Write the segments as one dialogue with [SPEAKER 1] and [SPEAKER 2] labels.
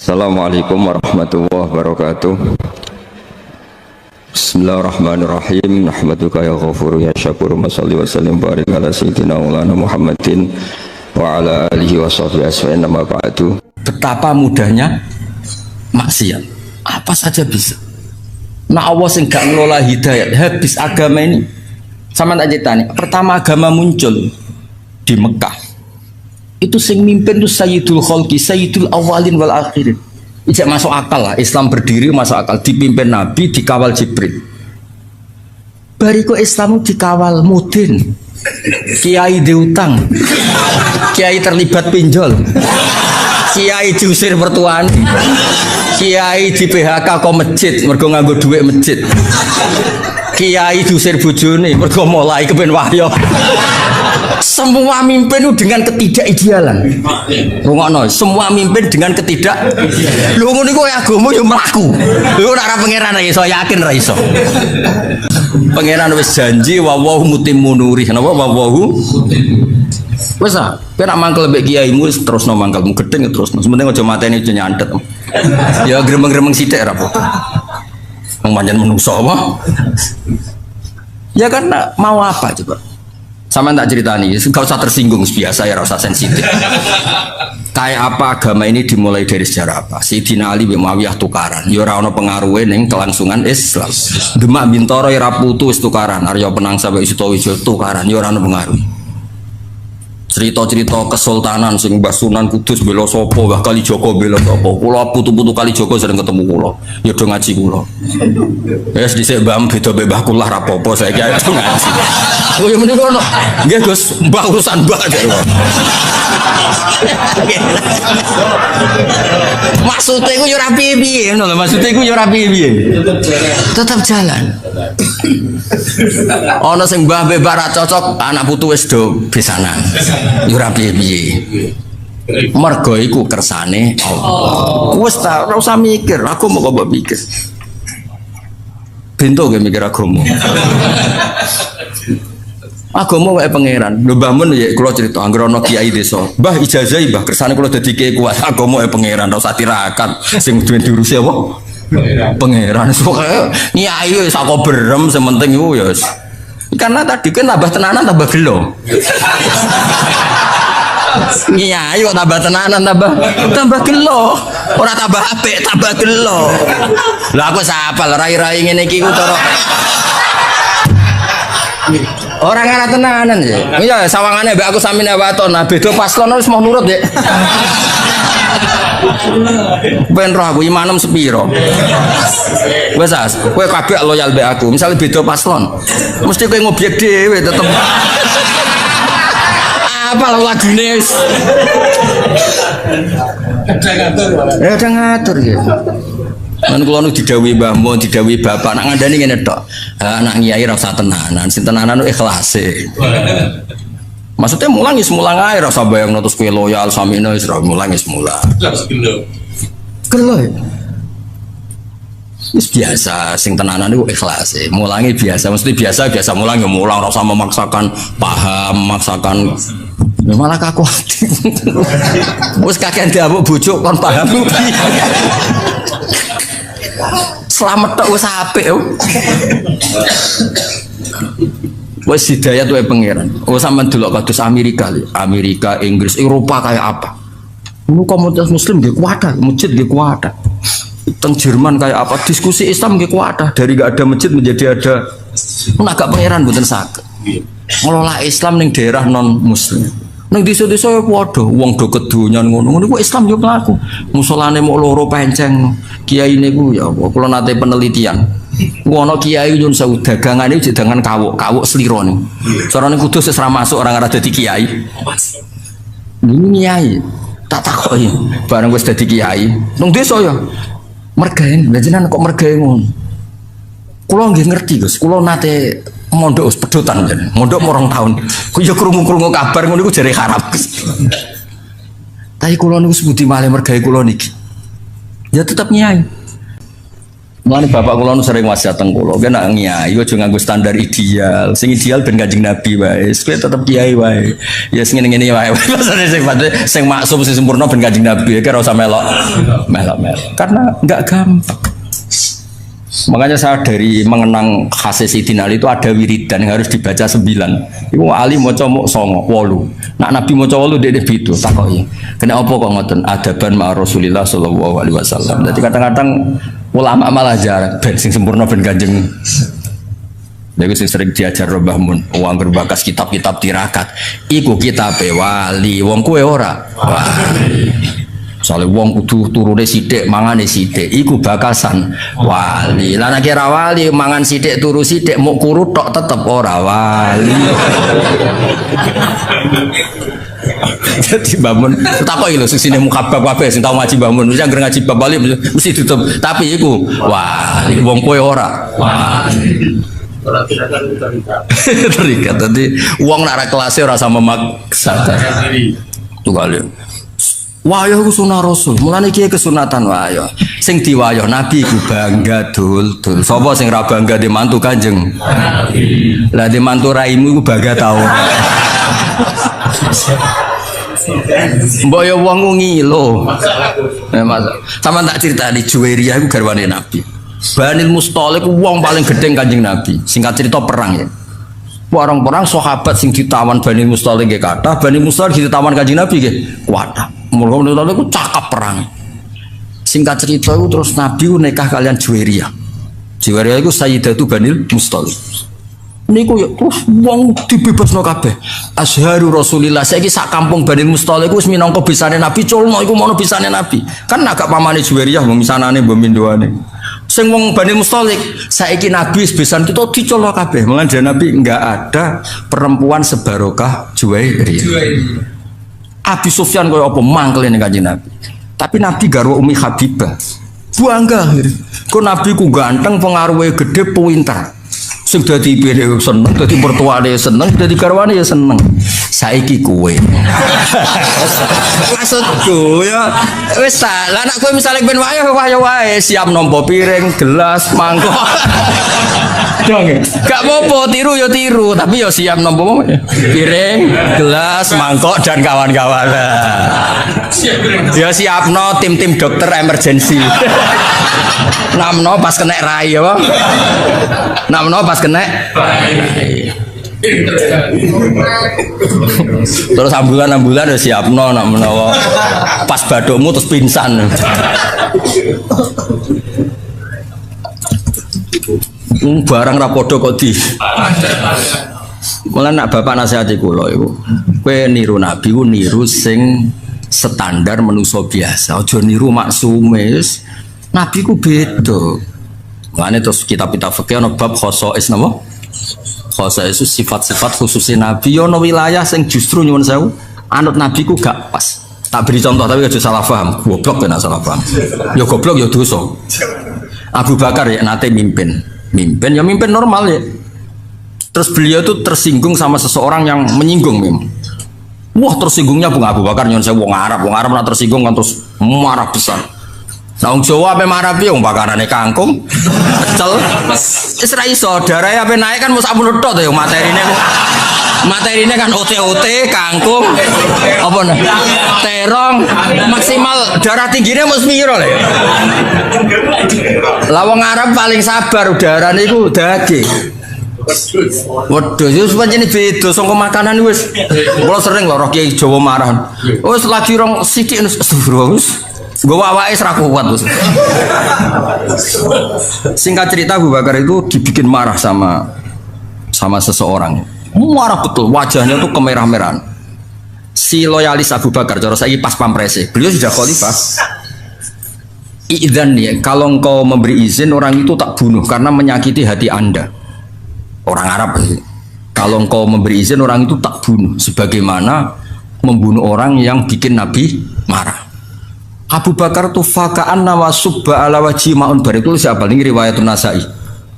[SPEAKER 1] Assalamualaikum warahmatullahi wabarakatuh. Bismillahirrahmanirrahim. Nahmaduka ya ghafuru ya syakuru. Mashalli wa sallim barik ala sayyidina maulana Muhammadin wa ala alihi wa sahbihi asfa'in nama ba'du.
[SPEAKER 2] Betapa mudahnya maksiat, apa saja bisa. Nah Allah sing gak ngelola hidayat, habis agama ini. Sama tak ceritanya, pertama agama muncul di Mekah, itu sing mimpin itu Sayyidul Khalqi, Sayyidul Awalin wal Akhirin. Ijak masuk akal lah, Islam berdiri masuk akal, dipimpin Nabi, dikawal Jibril. Bariku Islam dikawal mudin, kiai diutang, kiai terlibat pinjol, kiai diusir mertuane, kiai di PHK kok masjid, mergo nganggo duit masjid, kiai diusir bojone, mergo mulai kepen wahyo. Semua mimpin itu dengan ketidakidealan. Rungokno, semua mimpin dengan ketidakidealan. Lho ngono iku agama yo mlaku. Lho ora pangeran iso yakin ra iso. Pangeran wis janji wa wa mutimmu nuri. Napa wa wa wis ah, kowe nak mangkel mbek kiaimu terusno mangkelmu gedeng terusno. Sementing aja mateni aja nyandet. Ya gremeng-gremeng sithik ra apa. Wong pancen menungso apa? Ya karena mau apa coba? Sama tak ceritani, gak usah tersinggung biasa ya, rasa sensitif. Kayak apa agama ini dimulai dari sejarah apa? Sayyidina Ali bin Muawiyah tukaran, ya ora ono pengaruhe ning kelangsungan Islam. Demak Bintoro ya ra putu wis tukaran, Arya Penang sampai Sutowijo tukaran, ya ora ono pengaruh. Cerita-cerita kesultanan sing Mbah Sunan Kudus bela sapa, Mbah Kalijaga bela sapa. Kula putu-putu Kalijaga sering ketemu kula. Ya do ngaji kula. Wis dhisik Mbah beda Mbah kula ra apa-apa saiki ayo ngaji. Oh ya menika ono. Nggih Gus, Mbah urusan Mbah. Maksudnya iku yo ora piye-piye ngono lho, maksudnya iku yo ora piye-piye. Tetap jalan. Ono sing Mbah mbek ra cocok, anak putu wis do besanan. Yo ora piye-piye. Mergo iku kersane Allah. Wis ta ora usah mikir, aku mau kok pikir. Bento ge mikir agama. Agama wae pangeran. Lho Mbah Mun ya kula crita anggere ana kiai desa. Mbah ijazahi Mbah kersane kula dadi kiai kuat. Agama wae pangeran ora usah tirakat. Sing duwe diurusi apa? Pangeran. Pokoke nyai wis sak berem sementing iku ya. Karena tadi kan tambah tenanan tambah gelo. Nyai kok tambah tenanan tambah gelo. Ora tambah apik, tambah gelo. Lah aku sapal rai-rai ngene iki ku cara orang ana tenanan ya. Iya sawangane mbek aku samine waton. Nah beda paslon wis mau nurut ya. Ben roh aku imanem sepiro. Wes as, kowe kabeh loyal mbek aku. Misale beda paslon, mesti kowe ngobyek dhewe tetep. Apa lagune wis. Ada ngatur ya. Kan kula nu didhawuhi Mbah Mun, didhawuhi bapak nak ngandani ngene tok. Anak kiai ra usah tenanan, sing tenanan ikhlase. Maksudnya mulang wis mulang ae ra usah bayangno terus kowe loyal samine wis ra mulang wis mulang. Gelo. Wis biasa sing tenanan iku ikhlase. Mulangi biasa, mesti biasa mulang ya mulang ra usah memaksakan paham, memaksakan ya malah kaku hati. Wis kakek diamuk bojo kon paham. Selamat tok wis apik yo. Wis hidayah tuh pangeran. Oh sampean delok kados Amerika, Inggris, Eropa kayak apa? Ini komunitas muslim nggih kuat, masjid nggih kuat. Teng Jerman kayak apa? Diskusi Islam nggih kuat. Dari enggak ada masjid menjadi ada. Mun agak pangeran mboten saged. Ngelola Islam ning daerah non muslim. Nang desa-desa ya padha, wong do kedonyan ngono-ngono ku Islam yo mlaku. Musolane mok loro penceng. Kiyaine ku ya kula nate penelitian. Ono kiai nyun sewu dagangane dagangan kawuk slira ning. Carane kudus wis ra masuk orang ora dadi kiai. Ini kiai. Tak takoki bareng wis dadi kiai. Nang desa ya mergaen, lha jenengan kok mergaen ngono. Kula nggih ngerti, Gus. Kula nate mondok pedotan jan. Mondok morong tahun. Ku ya krungu-krungu kabar ngono iku jare harap. Tapi kula niku sebuti malih mergae kula niki. Ya tetap nyai. Mulane bapak kula nu sering wasiat teng kula, kena ngiyai aja nganggo standar ideal. Sing ideal ben Kanjeng Nabi wae. Kowe tetep kiai wae. Ya sing ngene-ngene wae. Maksudnya sing maksum sing sempurna ben Kanjeng Nabi, kira ora usah melok. Karena enggak gampang. Makanya saya dari mengenang khasih Sidin Ali itu ada wiridan yang harus dibaca 9. Iku Ali maca mok 9, 8. Nak Nabi maca 8 dene beda takoki. Kena apa kok ngoten? Adaban ma Rasulillah sallallahu alaihi wasallam. Jadi kadang-kadang ulama malah jarang ben sing sempurna ben Kanjeng. Lha sing sering diajar Mbah Mun, wong berbakas kitab-kitab tirakat. Iku kitabe wali, wong kowe ora. Wali. Soale wong kudu turune sithik, mangane sithik, iku bakasan wali. Lah nek kira wali mangan sithik turu sithik muk kurut tok tetep ora wali. Jadi bangun takoki lho sing mukabab kabeh sing tau ngaji bangun mesti anggere ngaji bab bali mesti tutup. Tapi iku wali wong kowe ora wali. Terikat tadi wong nak ra kelasé ora sama maksa. Tuh kali. Wayah ku sunah Rasul. Mulane iki kesunatan wayah. Sing diwayah Nabi ku bangga dul. Sapa sing ra bangga di mantu Kanjeng Nabi. Lah di mantu raimu ku bangga tau. Mbok ya wong ngilo. Sama tak critani Juwairiyah ku garwane Nabi. Banil Mustalik ku wong paling gedeng Kanjeng Nabi. Singkat cerita perang ya. Orang-orang sahabat sing ditawan Banil Mustalik nggih kathah, Banil Mustalik ditawan Kanjeng Nabi nggih kuatah. Mulane itu cakap perang. Singkat cerita itu terus Nabi nikah kalian Juwairiyah. Juwairiyah itu Sayyidatu Banil Mustalik. Niku ya terus wong dibebasno kabeh. Azharu Rasulillah saiki sak kampung Banil Mustalik wis minangka bisane Nabi culno iku mono bisane Nabi. Kan agak pamane Juwairiyah mbok misanane mbok mindoane. Sing wong Banil Mustalik saiki Nabi wis besan kita diculno kabeh. Mulane Nabi enggak ada perempuan sebarokah Juwairiyah. Abi Sufyan kaya apa mangkel ning Kanjeng Nabi. Tapi Nabi garwa Umi Habibah. Bangga. Kok Nabi ku ganteng, pengaruhe gede, pinter. Sing dadi ipine seneng, dadi mertuane seneng, dadi garwane ya seneng. Saiki kowe. Maksudku ya wis ta, lah nek kowe misale ben wayah wae siap nampa piring, gelas, mangkok. Dong. Gak apa-apa tiru ya tiru, tapi ya siap nampa piring, gelas, mangkok dan kawan-kawan. Ya siapno tim-tim dokter emergency. Namno pas kena rai apa? Namno pas kena rai. Terus ambulan udah siapno nak menawa pas badokmu terus pingsan. Barang ra padha kok di. Mulane nak bapak nasihati kula iku, kowe niru Nabi ku niru sing standar manusa biasa, aja niru maksume. Nabi ku beda. Mulane terus kitab-kitab fikih ana bab khosais napa? Khosais itu sifat-sifat khususnya Nabi. Yo ana wilayah sing justru nyuwun sewu anut Nabi ku gak pas. Tak beri contoh tapi aja salah paham. Goblok kena salah paham. Yo goblok yo dosa. Abu Bakar ya nate mimpin ya mimpin normal ya. Terus beliau tuh tersinggung sama seseorang yang menyinggung memang. Wah tersinggungnya Abu Bakar nyuwun sewu wong Arab nak tersinggung kan terus marah besar. Nah, wong Jawa ape marah piye wong bakarane kangkung, pecel. Wis ra iso, darahe ape naik kan mung sampun tok to ya materine. Materine kan ote-ote, kangkung, apa nah? Terong, maksimal darah tingginya mesti piro lho. Lah wong Arab paling sabar udarane iku daging. Waduh, itu pancen beda saka makanan wis. Kula sering lho roh Kiai Jawa marah. Wis lagi rong sithik astagfirullah wis. Gue awake ra kuat terus. Singkat cerita Abu Bakar itu dibikin marah sama seseorang. Marah betul, wajahnya tuh kemerah-merahan. Si loyalis Abu Bakar, cara saya pas pamprese, beliau sudah khalifah. Idzan ya, kalau engkau memberi izin orang itu tak bunuh karena menyakiti hati Anda. Orang Arab. Kalau engkau memberi izin orang itu tak bunuh, sebagaimana membunuh orang yang bikin Nabi marah. Abu Bakar tuh fakaan nawa subba ala wajhi ma'un bar itu siapa ini riwayatun Nasai.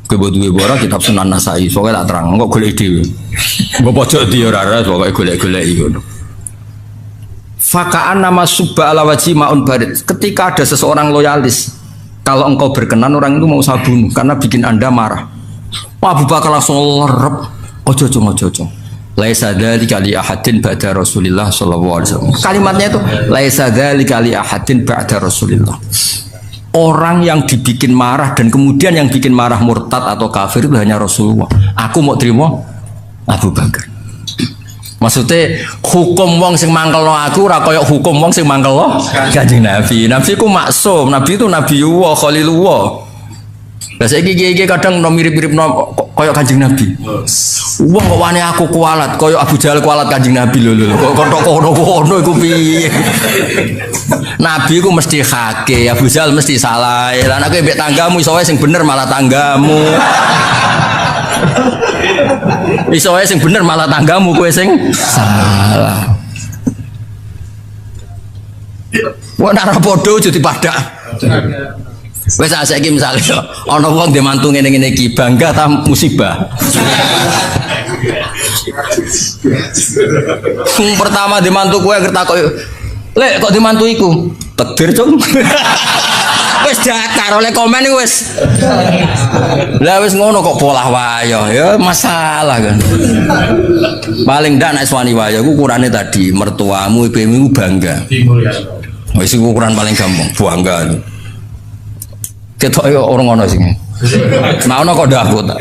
[SPEAKER 2] Kebetulan bora kitab Sunan Nasai, soalnya tak terang, enggak golek dhewe. Mbok pojok di ora pokoke golek-golek ngono. Fakaan nama subba ala wajhi ma'un bar. Ketika ada seseorang loyalis Kalau engkau berkenan orang itu mau saya bunuh karena bikin Anda marah. Abu Bakar langsung lerep. Ojo. Laisa dzalika li ahadin ba'da Rasulillah sallallahu alaihi wasallam. Kalimatnya itu laisa dzalika li ahadin ba'da Rasulillah. Orang yang dibikin marah dan kemudian yang bikin marah murtad atau kafir itu hanya Rasulullah. Aku mau terima Abu Bakar. Maksudnya hukum wong sing mangkelno aku ora kaya hukum wong sing mangkelno Kanjeng Nabi. Nabi ku maksum, Nabi itu Nabiullah, Khalilullah. Lah saiki iki kadang mirip-mirip kaya Kanjeng Nabi. Wong kok wani aku kualat kaya Abu Jahal kualat Kanjeng Nabi lho. Kok kono iku piye? Nabi ku mesti hake, Abu Jahal mesti salah. Lah nek mbek tanggamu iso wae sing bener malah tanggamu. Iso wae sing bener malah tanggamu kowe sing salah. Wong ora padha aja dipadak. Wis saiki misale ana wong dhe mantu ngene-ngene iki bangga ta musibah. Sing pertama dhe mantu kowe ngerti kok lek kok dhe mantu iku takdir cung. Wis dakar oleh komen iku wis. Lah wis ngono kok polah wayah ya masalah kan. Paling ndak nek wani wayah ku ukurane tadi mertuamu ibumu bangga. Wis ukuran paling gampang bangga. Ketok yo orang ngono sing. Nah ono kok ndak aku tak.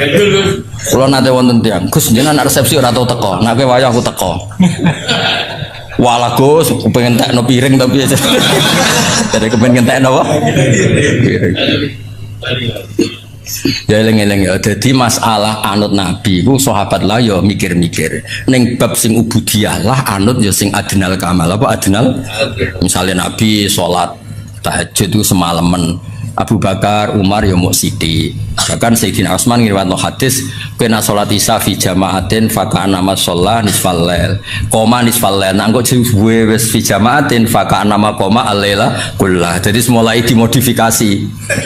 [SPEAKER 2] Kula nate wonten tiyang, Gus jenengan resepsi ora tau teko. Nek wayah aku teko. Walah Gus, pengen tekno piring tapi aja. Jadi kepengen tekno apa? Piring. Ya eling-eling ya. Jadi masalah anut Nabi ku sahabat lah ya mikir-mikir. Ning bab sing ubudiyah lah anut ya sing adnal kamal. Apa adnal? Misalnya Nabi sholat tahajud itu semalaman. Abu Bakar, Umar ya mau sithik. Bahkan Sayyidina Utsman ngriwayatno hadis, kena salat isya fi jama'atin fa kana ma shalla nisfal lail. Koma nisfal lail. Nang kok juwe wis fi jama'atin fa kana ma koma al-laila kullah. Jadi mulai dimodifikasi.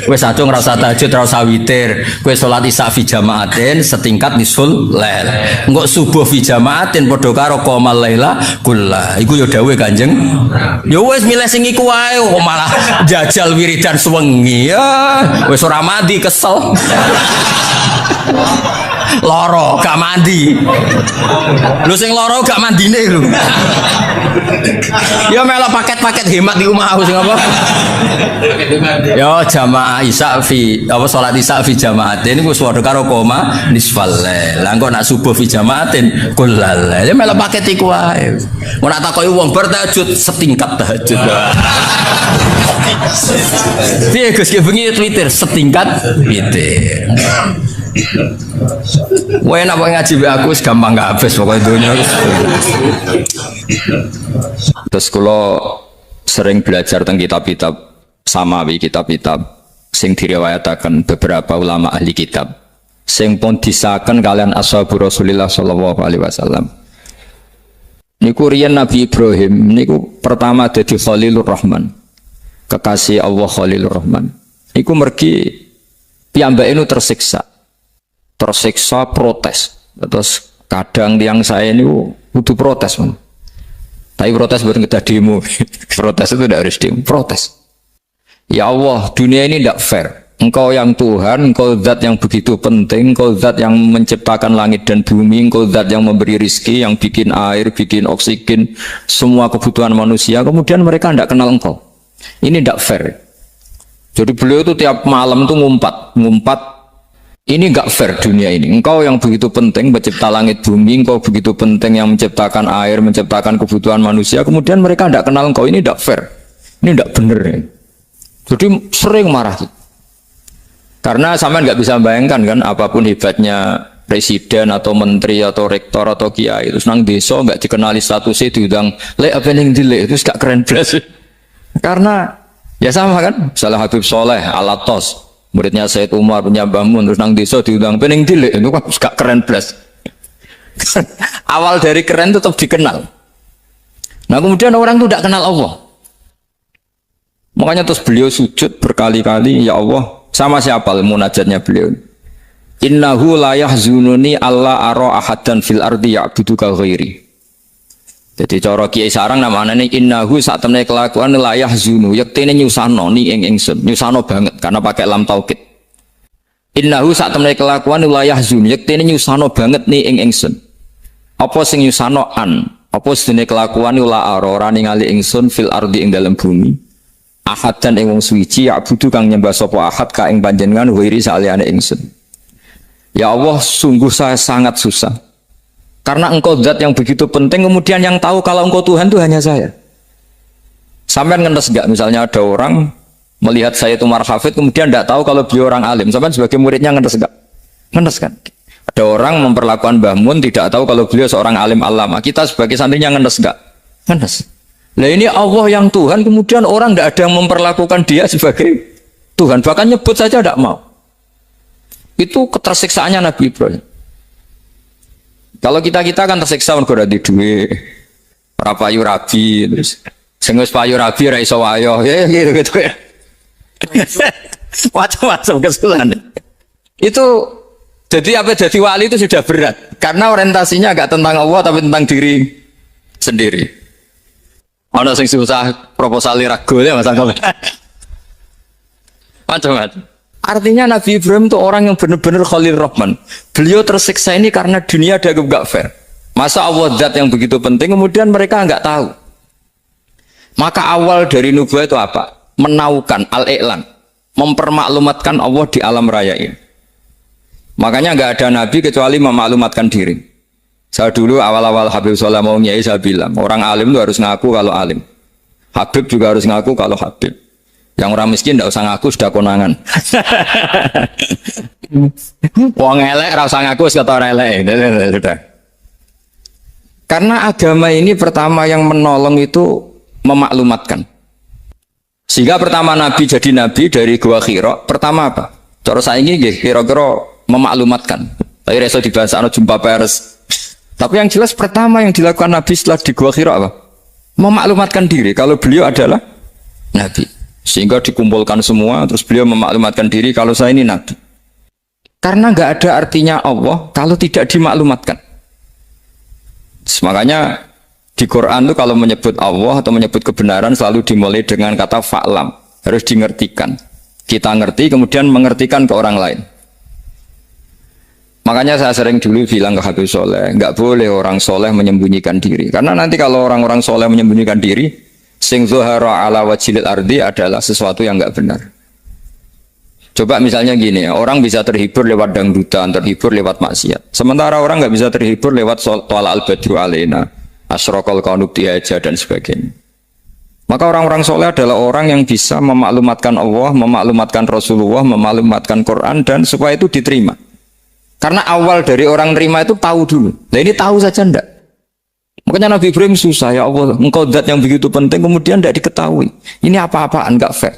[SPEAKER 2] Wis aja ngrasa tahajud ora usah witir. Kowe salat isya fi jama'atin setingkat nisful lail. Engko subuh fi jama'atin padha karo koma al-laila kullah. Iku ya dawuhe Kanjeng. Ya wis milih sing iku wae kok malah jajal wiridan suwengi. Ya, wis ora mandi kesel. Loro gak mandi. Lu sing loro gak mandine lho. Ya melok paket-paket hemat di omah sing apa? Ya jamaah isya fi apa salat isya fi jamaatin iku padha karo koma nisfal lail. Lah engko nak subuh fi jamaatin kullal. Ya melok paket iku wae. Mun tak takoki wong bar tahajud setingkat tahajud. Piye Gus ki bengi Twitter setingkat witir. Wah enak kok ngaji be aku wis gampang gak habis pokoke donya. Terus kula sering belajar tentang kitab-kitab samawi, kitab-kitab sing diriwayataken beberapa ulama ahli kitab sing pun disahkan kalian ashabu Rasulillah sallallahu alaihi wasallam. Niku riyen Nabi Ibrahim niku pertama dadi Khalilur Rahman. Kekasih Allah Khalilur Rahman. Niku mergi piyambake nu tersiksa protes. Terus kadang tiang saya ini butuh protes, man. Tapi protes bukan kita demo. Protes itu tidak harus demo, protes. Ya Allah, dunia ini tidak fair. Engkau yang Tuhan, engkau zat yang begitu penting, engkau zat yang menciptakan langit dan bumi, engkau zat yang memberi rizki, yang bikin air, bikin oksigen, semua kebutuhan manusia. Kemudian mereka tidak kenal engkau. Ini tidak fair. Jadi beliau itu tiap malam itu ngumpat. Ini enggak fair dunia ini. Engkau yang begitu penting mencipta langit bumi, engkau begitu penting yang menciptakan air, menciptakan kebutuhan manusia. Kemudian mereka tidak kenal engkau. Ini enggak fair. Ini enggak benar. Ya. Jadi sering marah. Karena sampean enggak bisa bayangkan kan, apapun hebatnya presiden atau menteri atau rektor atau kiai itu nang desa enggak dikenali statusnya diundang lek apa ning dilek itu gak keren belas. Karena ya sama kan, misalnya Habib Soleh Alatos. Muridnya Said Umar punya bangun terus nang desa diundang pening dilek itu kan gak keren belas. Awal dari keren tetap dikenal. Nah kemudian orang itu tidak kenal Allah. Makanya terus beliau sujud berkali-kali, ya Allah, sama siapa munajatnya beliau? Innahu la yahzununi alla ara ahadan fil ardi ya'buduka ghairi. Jadi cara kiai sarang namanya ini innahu saat temne kelakuan la yahzunu yektene nyusano ni ing ingsun, nyusano banget. karena pakai lam taukid. Innahu sak temne kelakuan la yahzun yektene nyusano banget nih ing ingsun. Apa sing nyusano an? Apa sedene kelakuan la ora ningali ingsun fil ardi ing dalam bumi. Ahad dan ing wong suci ya budu kang nyembah sapa ahad ka ing panjenengan wiri saliyane ingsun. Ya Allah, sungguh saya sangat susah. Karena engkau zat yang begitu penting, kemudian yang tahu kalau engkau Tuhan itu hanya saya. Sampai ngenes enggak? Misalnya ada orang melihat saya itu marhafid, kemudian tidak tahu kalau beliau orang alim. Sampai sebagai muridnya ngenes enggak? Ngenes kan? Ada orang memperlakukan Mbah Mun tidak tahu kalau beliau seorang alim alama. Kita sebagai santrinya ngenes enggak? Ngenes. Nah ini Allah yang Tuhan, kemudian orang tidak ada yang memperlakukan dia sebagai Tuhan. Bahkan nyebut saja tidak mau. Itu ketersiksaannya Nabi Ibrahim. Kalau kita kan tersiksa mergo di duit, ora payu rabi, terus sing wis payu rabi ora iso wayo, ya gitu ya. Macam-macam kesulitan. Itu jadi apa jadi wali itu sudah berat karena orientasinya agak tentang Allah tapi tentang diri sendiri. Ana sing susah proposal ragu ya Mas Angkol. Macam-macam. Artinya Nabi Ibrahim itu orang yang benar-benar Khalil Rahman. Beliau tersiksa ini karena dunia dianggap gak fair. Masa Allah zat yang begitu penting kemudian mereka nggak tahu. Maka awal dari nubuah itu apa? Menaukan al-i'lan, mempermaklumatkan Allah di alam raya ini. Makanya nggak ada nabi kecuali memaklumatkan diri. Saya dulu awal-awal Habib Soleh mau nyai saya bilang orang alim itu harus ngaku kalau alim. Habib juga harus ngaku kalau Habib. Yang orang miskin tidak usah ngaku sudah konangan. Wong elek ora usah ngaku wis kata ora elek. Sudah. Karena agama ini pertama yang menolong itu memaklumatkan. Sehingga pertama Nabi jadi Nabi dari Gua Hira, pertama apa? Cara saiki nggih kira-kira memaklumatkan. Tapi reso dibahasano jumpa pers. Tapi yang jelas pertama yang dilakukan Nabi setelah di Gua Hira apa? Memaklumatkan diri kalau beliau adalah Nabi. Sehingga dikumpulkan semua, terus beliau memaklumatkan diri kalau saya ini Nabi. Karena nggak ada artinya Allah kalau tidak dimaklumatkan. Makanya di Quran itu kalau menyebut Allah atau menyebut kebenaran selalu dimulai dengan kata fa'lam, harus dimengertikan. Kita ngerti kemudian mengertikan ke orang lain. Makanya saya sering dulu bilang ke Habib Soleh, nggak boleh orang soleh menyembunyikan diri. Karena nanti kalau orang-orang soleh menyembunyikan diri, sing zuhara ala wajhil ardi adalah sesuatu yang enggak benar. Coba misalnya gini, orang bisa terhibur lewat dangdutan, terhibur lewat maksiat. Sementara orang enggak bisa terhibur lewat thala al-badru alaina, asyraqal qanub tihaja dan sebagainya. Maka orang-orang soleh adalah orang yang bisa memaklumatkan Allah, memaklumatkan Rasulullah, memaklumatkan Quran dan supaya itu diterima. Karena awal dari orang terima itu tahu dulu. Nah ini tahu saja enggak. Makanya Nabi Ibrahim susah, ya Allah, engkau zat yang begitu penting kemudian tidak diketahui. Ini apa-apaan, enggak fair.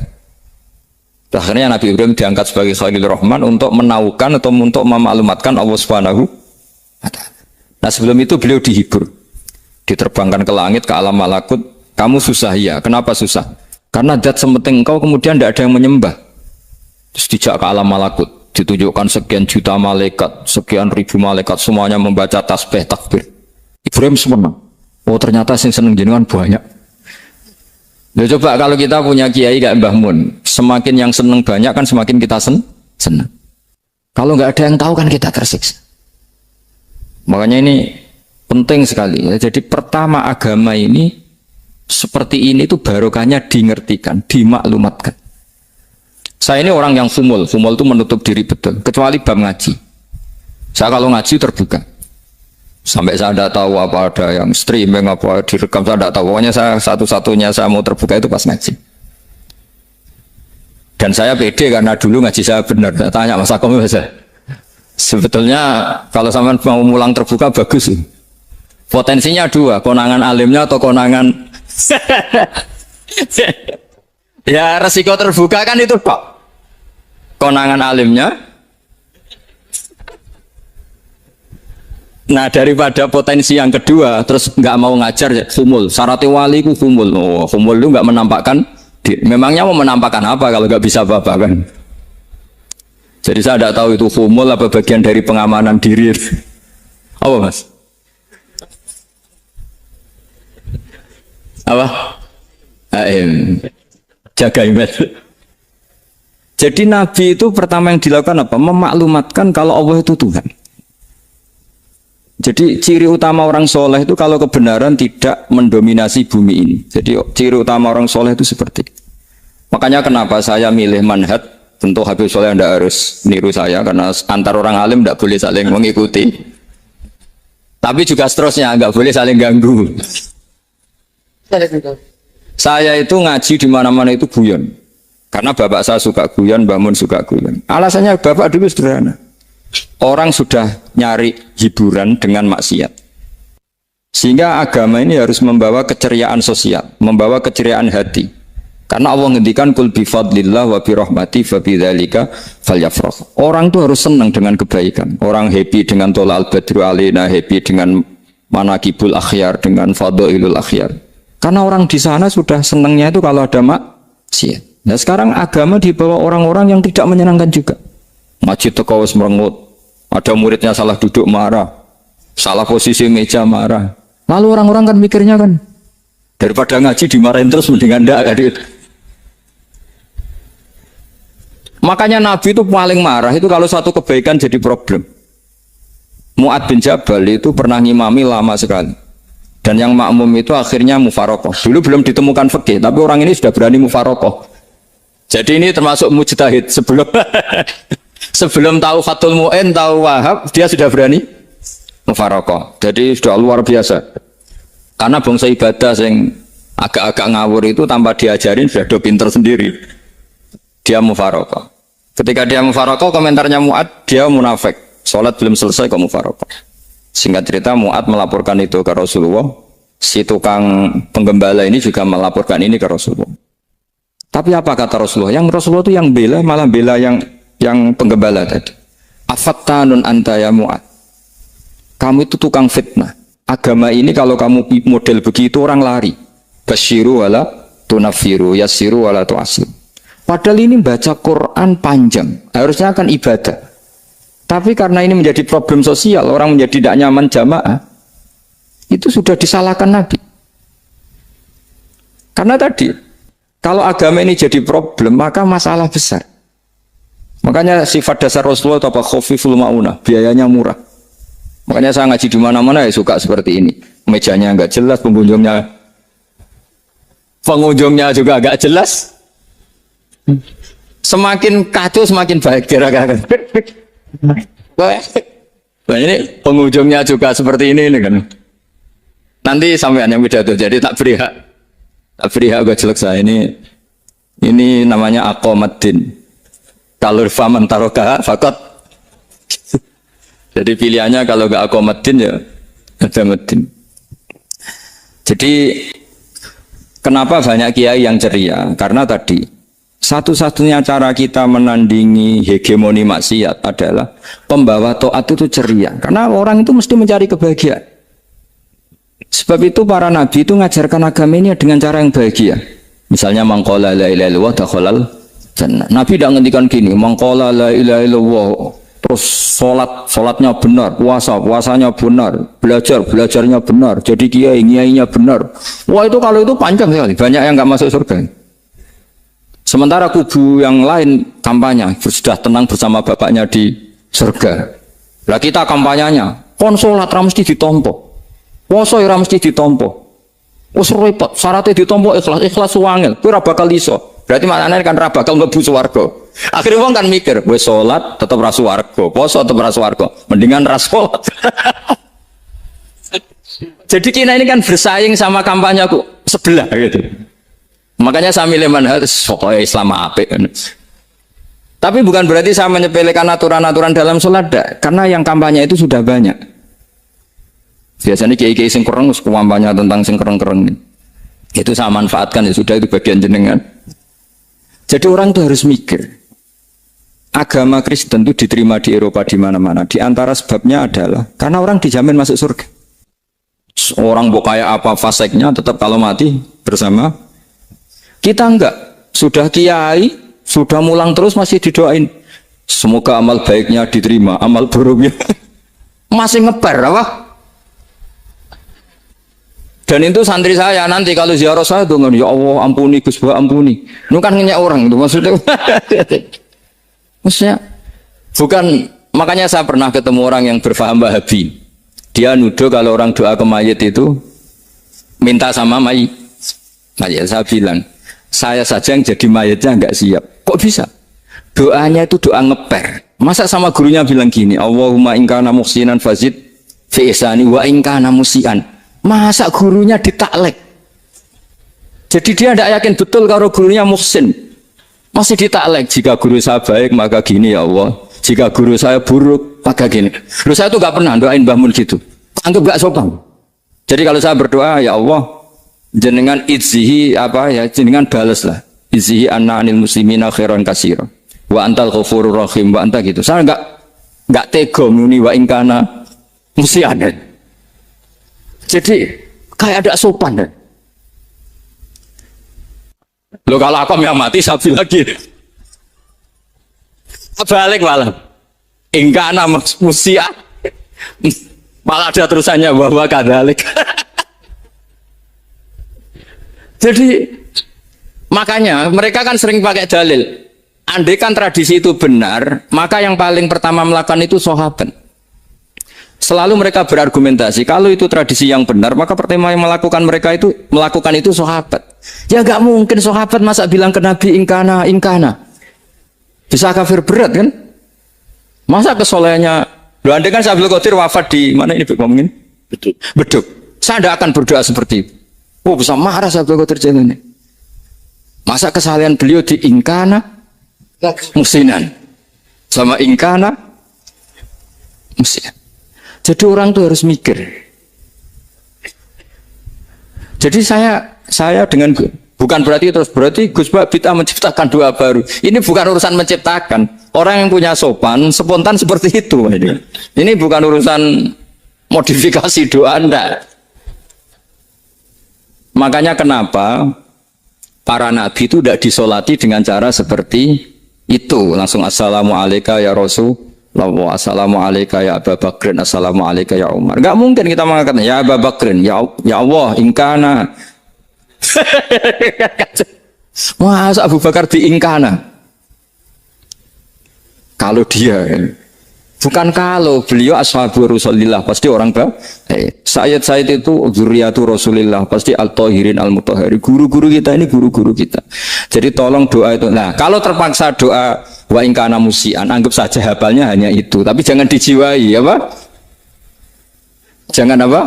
[SPEAKER 2] Akhirnya Nabi Ibrahim diangkat sebagai Khalil Rahman untuk menaukan atau untuk memaklumatkan Allah Subhanahu wa ta'ala. Nah sebelum itu beliau dihibur. Diterbangkan ke langit, ke alam malakut. Kamu susah ya, kenapa susah? Karena zat sementing engkau kemudian tidak ada yang menyembah. Terus dijak ke alam malakut. Ditunjukkan sekian juta malaikat, sekian ribu malaikat, semuanya membaca tasbih takbir. Ibrahim senang. Oh ternyata yang seneng jenengan banyak. Ya coba kalau kita punya kiai kayak Mbah Mun, semakin yang seneng banyak kan semakin kita senang. Kalau nggak ada yang tahu kan kita tersiksa. Makanya ini penting sekali. Ya. Jadi pertama agama ini seperti ini tuh barokahnya dingertikan, dimaklumatkan. Saya ini orang yang fumul itu menutup diri betul. Kecuali bab ngaji. Saya kalau ngaji terbuka. Sampai saya tidak tahu apa ada yang streaming apa direkam, saya tidak tahu. Pokoknya saya satu-satunya saya mau terbuka itu pas ngaji. Dan saya pede karena dulu ngaji saya benar. Saya tanya Mas Akom biasa. Sebetulnya kalau sampean mau mulang terbuka bagus. Potensinya dua, konangan alimnya atau konangan. Ya resiko terbuka kan itu Pak. Konangan alimnya. Nah daripada potensi yang kedua terus nggak mau ngajar fumul, syaratnya wali ku fumul. Oh fumul itu nggak menampakkan diri. Memangnya mau menampakkan apa kalau nggak bisa apa-apa kan? Jadi saya tidak tahu itu fumul apa bagian dari pengamanan diri. Apa mas? Apa? Jaga image.
[SPEAKER 1] Jadi Nabi itu pertama yang dilakukan apa? Memaklumatkan kalau Allah itu Tuhan. Jadi ciri utama orang soleh itu kalau kebenaran tidak mendominasi bumi ini. Jadi ciri utama orang soleh itu seperti itu. Makanya kenapa saya milih manhaj. Tentu Habib Soleh tidak harus niru saya karena antar orang alim tidak boleh saling mengikuti. Tapi juga seterusnya nggak boleh saling ganggu. Saya itu ngaji di mana-mana itu guyon. Karena bapak saya suka guyon, Mbak Mun suka guyon. Alasannya bapak dulu sederhana. Orang sudah nyari hiburan dengan maksiat. Sehingga agama ini harus membawa keceriaan sosial, membawa keceriaan hati. Karena Allah ngendikan kul bi fadlillah wa bi rahmati fa bidzalika falyafrah. Orang tuh harus senang dengan kebaikan. Orang happy dengan tolal badru alaina, happy dengan manaqibul akhyar, dengan fadhailul akhyar. Karena orang di sana sudah senangnya itu kalau ada maksiat. Nah sekarang agama dibawa orang-orang yang tidak menyenangkan juga. Ngaji teko wis merengut. Ada muridnya salah duduk marah. Salah posisi meja marah. Lalu orang-orang kan mikirnya kan daripada ngaji dimarahin terus mendingan ndak kan itu. Makanya Nabi itu paling marah itu kalau satu kebaikan jadi problem. Mu'ad bin Jabal itu pernah ngimami lama sekali. Dan yang makmum itu akhirnya mufarokoh. Dulu belum ditemukan fikih, tapi orang ini sudah berani mufarokoh. Jadi ini termasuk mujtahid sebelum sebelum tahu Fathul Mu'in, tahu Wahab, dia sudah berani mufarokoh. Jadi sudah luar biasa. Karena bangsa ibadah yang agak-agak ngawur itu tanpa diajarin sudah do pinter sendiri. Dia mufarokoh. Ketika dia mufarokoh, komentarnya Mu'ad, dia munafik. Sholat belum selesai kok mufarokoh. Singkat cerita Mu'ad melaporkan itu ke Rasulullah. Si tukang penggembala ini juga melaporkan ini ke Rasulullah. Tapi apa kata Rasulullah? Yang Rasulullah itu yang bela, malah bela yang penggembala tadi. Afattanun anta ya Mu'ad. Kamu itu tukang fitnah. Agama ini kalau kamu model begitu orang lari. Basyiru wala tunafiru, yassiru wala tu'asir. Padahal ini baca Quran panjang, harusnya akan ibadah. Tapi karena ini menjadi problem sosial, orang menjadi tidak nyaman jamaah, itu sudah disalahkan Nabi. Karena tadi, kalau agama ini jadi problem, maka masalah besar. Makanya sifat dasar Rasulullah itu apa? Khofiful ma'unah, biayanya murah. Makanya saya ngaji di mana-mana ya suka seperti ini. Mejanya enggak jelas, pengunjungnya juga enggak jelas. Semakin kacau semakin baik kira-kira. Nah ini pengunjungnya juga seperti ini kan. Nanti sampean yang pidato, jadi tak beri hak gue jelek saya ini namanya aqomaddin. Kalau faman taroka fakot. Jadi pilihannya kalau gak aqomaddin ya ada medin. Jadi kenapa banyak kiai yang ceria? Karena tadi satu-satunya cara kita menandingi hegemoni maksiat adalah pembawa taat itu ceria. Karena orang itu mesti mencari kebahagiaan. Sebab itu para nabi itu mengajarkan agama ini dengan cara yang bahagia. Misalnya mangqala la ilaha illallah dakhalal jannah. Nabi tidak ngendikan gini, mangqala la ilaha illallah terus salatnya benar, puasanya benar, belajarnya benar, jadi kiainya benar. Wah itu kalau itu panjang sekali, banyak yang enggak masuk surga. Sementara kubu yang lain kampanye sudah tenang bersama bapaknya di surga. Lah kita kampanyenya konsolat ra mesti ditompo. Poso ora mesti ditompo. Wis repot, syaratnya ditompo ikhlas wangel. Kowe ora bakal iso. Berarti maknane kan ra bakal mlebu swarga. Akhirnya wong kan mikir, wis salat tetep ra swarga, poso tetep ra swarga. Mendingan ra salat. Jadi kita ini kan bersaing sama kampanyeku sebelah gitu. Makanya saya milih manhaj pokoknya Islam apik. Tapi bukan berarti saya menyepelekan aturan-aturan dalam sholat, karena yang kampanye itu sudah banyak. Biasanya kiai-kiai sing kereng kampanye tentang sing kereng-kereng. Itu saya manfaatkan, ya sudah, itu bagian jenengan. Jadi orang itu harus mikir. Agama Kristen itu diterima di Eropa di mana-mana. Di antara sebabnya adalah karena orang dijamin masuk surga. Orang mau kayak apa faseknya tetap kalau mati bersama. Kita enggak, sudah kiai, sudah mulang terus masih didoain. Semoga amal baiknya diterima, amal buruknya masih ngebar apa? Dan itu santri saya nanti kalau ziarah saya dengan ya Allah ampuni Gus Bah ampuni. Itu kan ngenyek orang itu maksudnya. Maksudnya bukan, makanya saya pernah ketemu orang yang berfaham Wahabi. Dia nuduh kalau orang doa ke mayit itu minta sama mayit. Saya bilang, saya saja yang jadi mayitnya nggak siap. Kok bisa? Doanya itu doa ngeper. Masa sama gurunya bilang gini, Allahumma in kana muhsinan fazid fi ihsani wa in kana musian. Masa gurunya ditaklek? Jadi dia tidak yakin betul kalau gurunya muhsin. Masih ditaklek, jika guru saya baik maka gini ya Allah. Jika guru saya buruk maka gini. Guru saya itu nggak pernah doain Mbah Mun gitu. Anggap nggak sopan. Jadi kalau saya berdoa, ya Allah, jenengan izzihi apa ya, jenengan balas lah. Izzihi anna anil muslimina khairan katsira. Wa antal ghafurur rahim wa anta gitu. Saya enggak tega muni wa ingkana musian. Jadi kayak ada sopan. Loh kalau aku yang mati saya bilang lagi. Balik malah. Ingkana musian. Malah ada terusannya bahwa kadalik. Jadi makanya mereka kan sering pakai dalil. Andai kan tradisi itu benar, maka yang paling pertama melakukan itu sahabat. Selalu mereka berargumentasi, kalau itu tradisi yang benar, maka pertama yang melakukan itu sahabat. Ya nggak mungkin sahabat masa bilang ke Nabi ingkana. Bisa kafir berat kan? Masa kesolehannya, loh andai kan Abdul Qadir wafat di mana ini ngomongin? Beduk. Saya tidak akan berdoa seperti itu. Oh bisa marah Abdul Qadir jalan ini. Masa kesalahan beliau di ingkana musinan sama ingkana musinan. Jadi orang tuh harus mikir. Jadi saya dengan bukan berarti Gus Bak bid'ah menciptakan doa baru. Ini bukan urusan menciptakan. Orang yang punya sopan spontan seperti itu. Ini bukan urusan modifikasi doa Anda. Makanya kenapa para nabi itu tidak disolati dengan cara seperti itu, langsung assalamualaikum ya Rasulullah, assalamualaikum ya Abu Bakrin, assalamualaikum ya Umar. Enggak mungkin kita mengatakan ya Abu Bakrin, ya Allah ingkana. Masa Abu Bakar di ingkana? Kalau dia bukan kalau beliau ashabu Rasulillah pasti orang Sayyid itu zuriyatu Rasulillah pasti al-tahirin al-mutahhari. Guru-guru kita ini guru-guru kita. Jadi tolong doa itu. Nah, kalau terpaksa doa wa in kana musian, anggap saja hafalnya hanya itu, tapi jangan dijiwai apa? Jangan apa?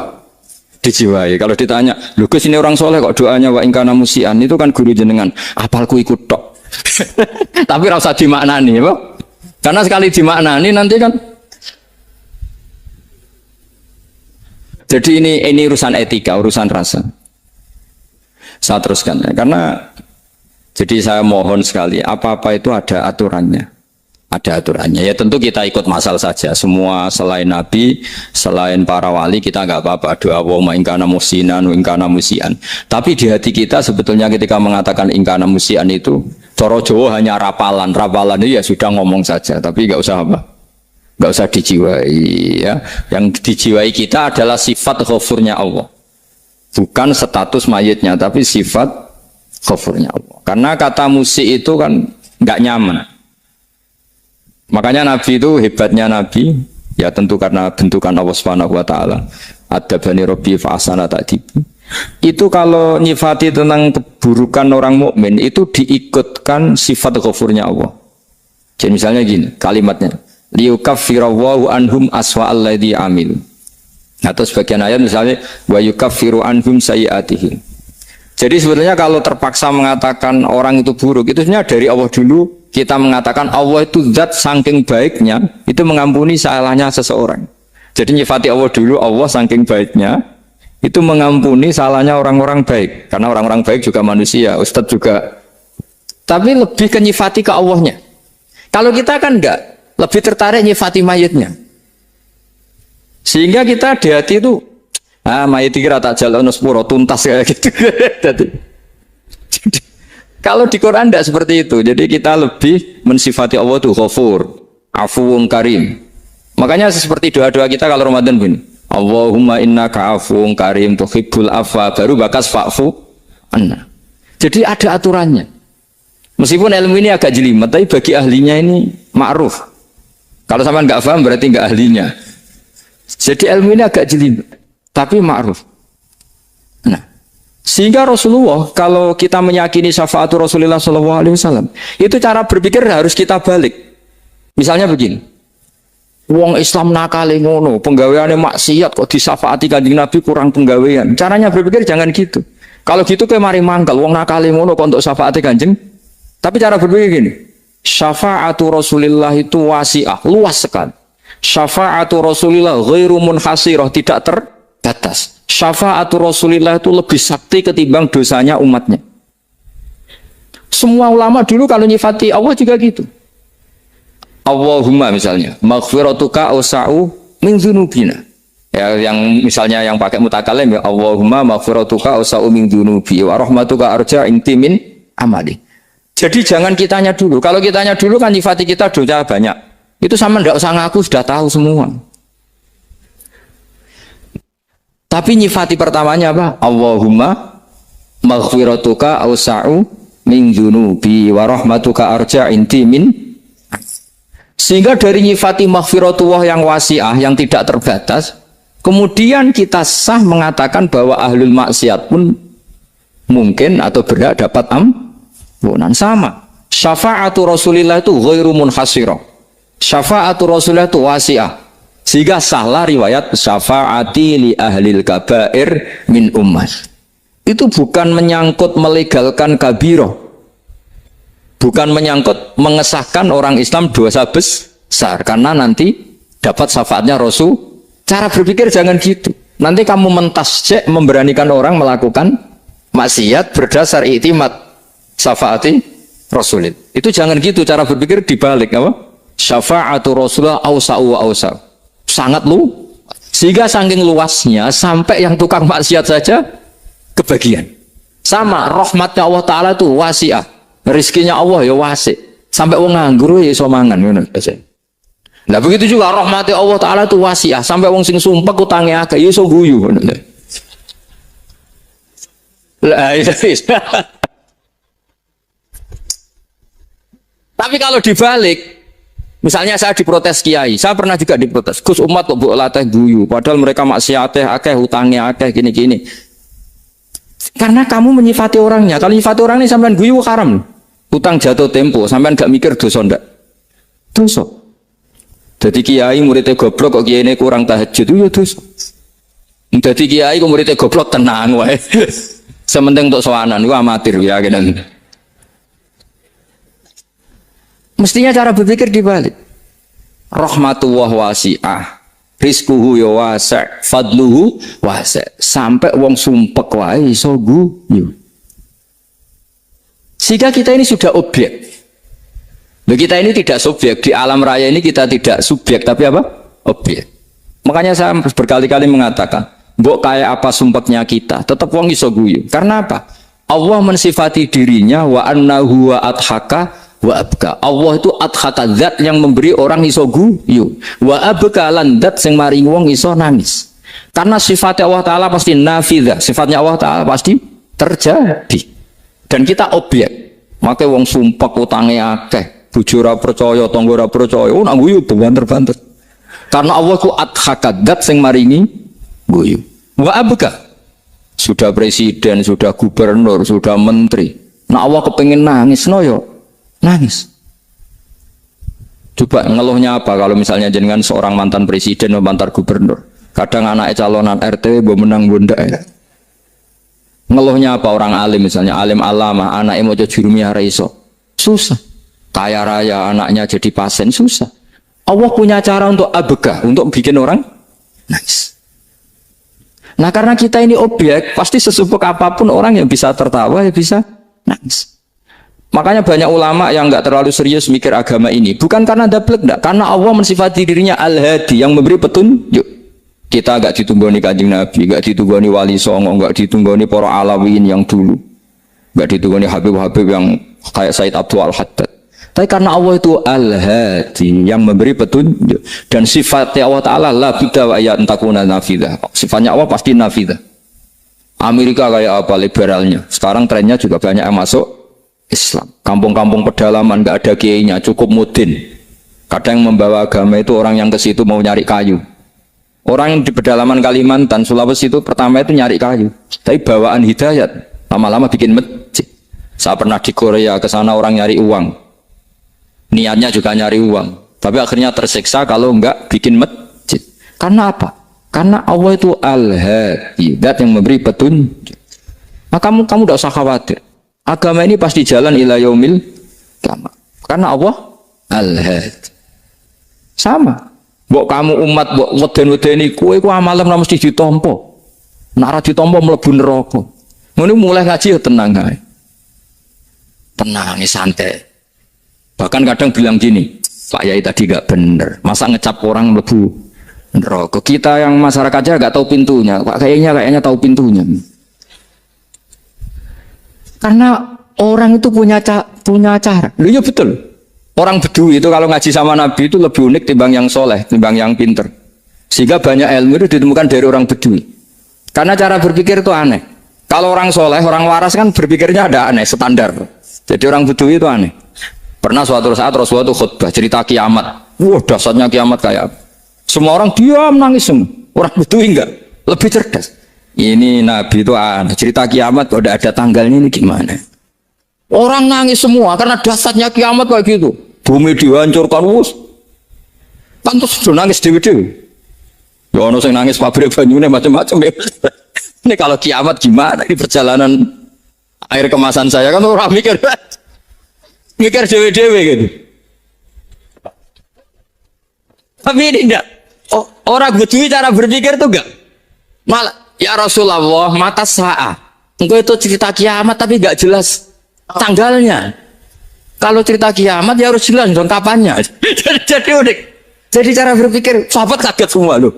[SPEAKER 1] Dijiwai. Kalau ditanya, "Lho Gus ini orang soleh kok doanya wa in kana musian?" Itu kan guru jenengan, apalku ikut tok. Tapi ora usah dimaknani, apa? Karena sekali dimaknani nanti kan. Jadi ini urusan etika, urusan rasa. Saya teruskan ya, karena jadi saya mohon sekali, apa-apa itu ada aturannya. Ada aturannya. Ya tentu kita ikut masal saja. Semua selain Nabi, selain para wali kita nggak apa-apa. Doa wa ingkana musinan, ingkana musian. Tapi di hati kita sebetulnya ketika mengatakan ingkana musian itu coro Jawa hanya rapalan. Rapalan itu ya sudah ngomong saja, tapi nggak usah apa? Nggak usah dijiwai ya. Yang dijiwai kita adalah sifat ghafurnya Allah. Bukan status mayitnya, tapi sifat ghafurnya Allah. Karena kata musik itu kan nggak nyaman. Makanya Nabi itu hebatnya Nabi, ya tentu karena bentukan Allah Subhanahu wa taala. Adabani Rabbi fa ahsana ta'dibi. Itu kalau nyifati tentang keburukan orang mukmin itu diikutkan sifat ghafurnya Allah. Jadi misalnya gini, kalimatnya liyukaffirawwahu anhum aswa alladzi amil. Atau sebagian ayat misalnya wa yukaffiru anhum sayiatihim. Jadi sebetulnya kalau terpaksa mengatakan orang itu buruk, itu sebenarnya dari Allah dulu kita mengatakan Allah itu zat saking baiknya itu mengampuni salahnya seseorang. Jadi nyifati Allah dulu, Allah saking baiknya itu mengampuni salahnya orang-orang baik. Karena orang-orang baik juga manusia, Ustadz juga. Tapi lebih ke nyifati ke Allahnya. Kalau kita kan enggak, lebih tertarik nyifati mayitnya. Sehingga kita di hati itu mayit kira tak jalan sepuro tuntas kayak gitu. Jadi, kalau di Quran tidak seperti itu. Jadi kita lebih mensifati Allah itu Ghafur, Afuwun Karim. Makanya seperti doa-doa kita kalau Ramadan begini, Allahumma innaka afuwun karim tuhibbul afwa, baru bakas fa'fu anna. Jadi ada aturannya. Meskipun ilmu ini agak jelimet, tapi bagi ahlinya ini ma'ruf. Kalau sampean nggak paham berarti nggak ahlinya. Jadi ilmu ini agak jeli, tapi ma'ruf. Nah, sehingga Rasulullah kalau kita meyakini syafaat Rasulullah SAW, itu cara berpikir harus kita balik. Misalnya begini, wong Islam nakale ngono, penggaweane maksiat kok disyafaati Kanjeng Nabi kurang penggawean. Caranya berpikir jangan gitu. Kalau gitu ke mari mangkal, wong nakale ngono kok untuk syafaati Kanjeng. Tapi cara berpikir gini, syafaatu Rasulillah itu wasi'ah, luas sekali. Syafaatu Rasulillah ghairu munhasirah, tidak terbatas. Syafaatu Rasulillah itu lebih sakti ketimbang dosanya umatnya. Semua ulama dulu kalau nyifati Allah juga gitu. Allahumma misalnya, maghfiratuka awsa'u min dzunubina. Ya, yang misalnya yang pakai mutakalim ya, Allahumma maghfiratuka awsa'u min dzunubi wa rahmatuka arja intimin amali. Jadi jangan kitanya dulu. Kalau kitanya dulu kan nyifati kita dosa banyak. Itu sama ndak usah ngaku sudah tahu semua. Tapi nyifati pertamanya apa? Allahumma maghfiratuka awsa'u min dzunubi wa rahmatuka arja intimin. Sehingga dari nyifati maghfiratullah yang wasi'ah, yang tidak terbatas, kemudian kita sah mengatakan bahwa ahlul maksiat pun mungkin atau berhak dapat ampunan. Sama. Syafa'atu Rasulillah itu ghairu munhasirah. Syafa'atu Rasulillah itu wasi'ah. Sehingga sahlah riwayat syafa'ati li ahlil kabair min ummah. Itu bukan menyangkut melegalkan kabirah. Bukan menyangkut mengesahkan orang Islam dosa besar. Karena nanti dapat syafaatnya Rasul. Cara berpikir jangan gitu. Nanti kamu mentasjek memberanikan orang melakukan maksiat berdasar iktimat syafaati Rasulillah. Itu jangan gitu cara berpikir dibalik apa? Syafa'atu Rasulullah awsa'u wa awsa'u. Sangat lu. Sehingga saking luasnya sampai yang tukang maksiat saja kebagian. Sama rahmatnya Allah Ta'ala itu wasi'ah. Rizkinya Allah ya wasi. Sampai wong nganggur ya iso mangan ngono aja. Nah begitu juga rahmati Allah Ta'ala itu wasi'ah. Sampai wong sing sumpek utange akeh ya iso guyu ngono. Lah iya. Tapi kalau dibalik, misalnya saya diprotes kiai, saya pernah juga diprotes. Gus umat kok mbok latih guyu, padahal mereka maksiate akeh, utange akeh gini-gini. Karena kamu menyifati orangnya. Kalau menyifati orang ini sampean guyu haram. Utang jatuh tempo, sampean gak mikir dosa ndak? Dosa. Jadi kiai muridnya goblok kok kiai ini kurang tahajud itu ya dosa. Jadi kiai kok muridnya goblok tenang wae. Sementing untuk sowanan itu amatir ya kan. Mestinya cara berpikir dibalik. Rahmatullah wasi'ah. Rizkuhu ya wasi', fadluhu wasi'. Sampai wong sumpek wae iso guyu. Sehingga kita ini sudah objek. Loh, kita ini tidak subjek. Di alam raya ini kita tidak subjek, tapi apa? Objek. Makanya saya berkali-kali mengatakan, mbok kayak apa sumpeknya kita, tetap wong iso guyu. Karena apa? Allah mensifati dirinya wa annahu wa adhaka wa abka. Allah itu adhaka, zat yang memberi orang iso guyu. Wa abka lan zat sing maringi wong iso nangis. Karena sifatnya Allah Ta'ala pasti nafidah. Sifatnya Allah Ta'ala pasti terjadi. Dan kita objek. Makanya wong sumpek utange akeh, bojo ora percaya, tangga ora percaya, nak guyu banter-banter. Karena Allah ku adhakadat sing maringi guyu. Wa abka. Sudah presiden, sudah gubernur, sudah menteri. Nak Allah kepengin nangis no yo nangis. Coba ngeluhnya apa kalau misalnya jenengan seorang mantan presiden atau mantan gubernur. Kadang anaknya calonan RT mbok menang bunda ya. Ngeluhnya apa orang alim misalnya, alim alama, anaknya mau jadi jurumiyah raiso. Susah. Kaya raya anaknya jadi pasien, susah. Allah punya cara untuk abegah, untuk bikin orang nangis. Nah karena kita ini objek, pasti sesupuk apapun orang yang bisa tertawa, ya bisa nangis. Makanya banyak ulama yang nggak terlalu serius mikir agama ini. Bukan karena dablek, enggak. Karena Allah mensifati dirinya Al-Hadi, yang memberi petunjuk. Kita enggak ditunggoni Kanjeng Nabi, enggak ditunggoni Wali Songo, enggak ditunggoni para Alawiyin yang dulu, enggak ditunggoni Habib-Habib yang kayak Said Abdul Al-Haddad. Tapi karena Allah itu Al-Hadi, yang memberi petunjuk. Dan sifatnya Allah Ta'ala la bidda wa ayat takuna nafidah. Sifatnya Allah pasti nafidah. Amerika kayak apa liberalnya. Sekarang trennya juga banyak yang masuk Islam. Kampung-kampung pedalaman enggak ada kiainya, cukup mudin. Kadang yang membawa agama itu orang yang ke situ mau nyari kayu. Orang yang di pedalaman Kalimantan, Sulawesi itu pertama itu nyari kayu. Tapi bawaan hidayat, lama-lama bikin masjid. Saya pernah di Korea, ke sana orang nyari uang. Niatnya juga nyari uang. Tapi akhirnya tersiksa kalau enggak bikin masjid. Karena apa? Karena Allah itu Al-Hadi, zat yang memberi petunjuk. Nah, kamu tidak usah khawatir. Agama ini pasti jalan ila yaumil qiyamah. Karena Allah Al-Hadi. Sama. Mbok kamu umat mbok weden-wedeni kowe ku amalan ora mesti ditampa. Nek ora ditampa mlebu neraka. Ngono mulai ngaji ya tenang ae. Tenang, santai. Bahkan kadang bilang gini, Pak Yai tadi gak bener. Masa ngecap orang mlebu neraka? Kita yang masyarakatnya gak tahu pintunya. Pak kayaknya tahu pintunya. Karena orang itu punya cara. Loh ya betul. Orang Bedui itu kalau ngaji sama Nabi itu lebih unik timbang yang soleh, timbang yang pinter. Sehingga banyak ilmu itu ditemukan dari orang Bedui. Karena cara berpikir itu aneh. Kalau orang soleh, orang waras kan berpikirnya ada aneh, standar. Jadi orang Bedui itu aneh. Pernah suatu saat Rasulullah itu khutbah cerita kiamat. Wah, dasarnya kiamat kayak apa? Semua orang diam nangis semua. Orang Bedui enggak, lebih cerdas. Ini Nabi itu aneh. Cerita kiamat kalau ada tanggalnya ini gimana? Orang nangis semua karena dasarnya kiamat kayak gitu. Bumi dihancurkan wus. Pantas sudah nangis dewi-dewi. Ya ono sing nangis pabrik banyune macam-macam ya. Ini kalau kiamat gimana di perjalanan air kemasan saya kan orang mikir dewi-dewi gitu. Tapi ini enggak. Orang Bedui cara berpikir tuh enggak. Malah ya Rasulullah mata saat. Engkau itu cerita kiamat tapi enggak jelas tanggalnya. Kalau cerita kiamat ya harus jelas dong kapannya. Jadi unik. Jadi cara berpikir sahabat kaget semua loh.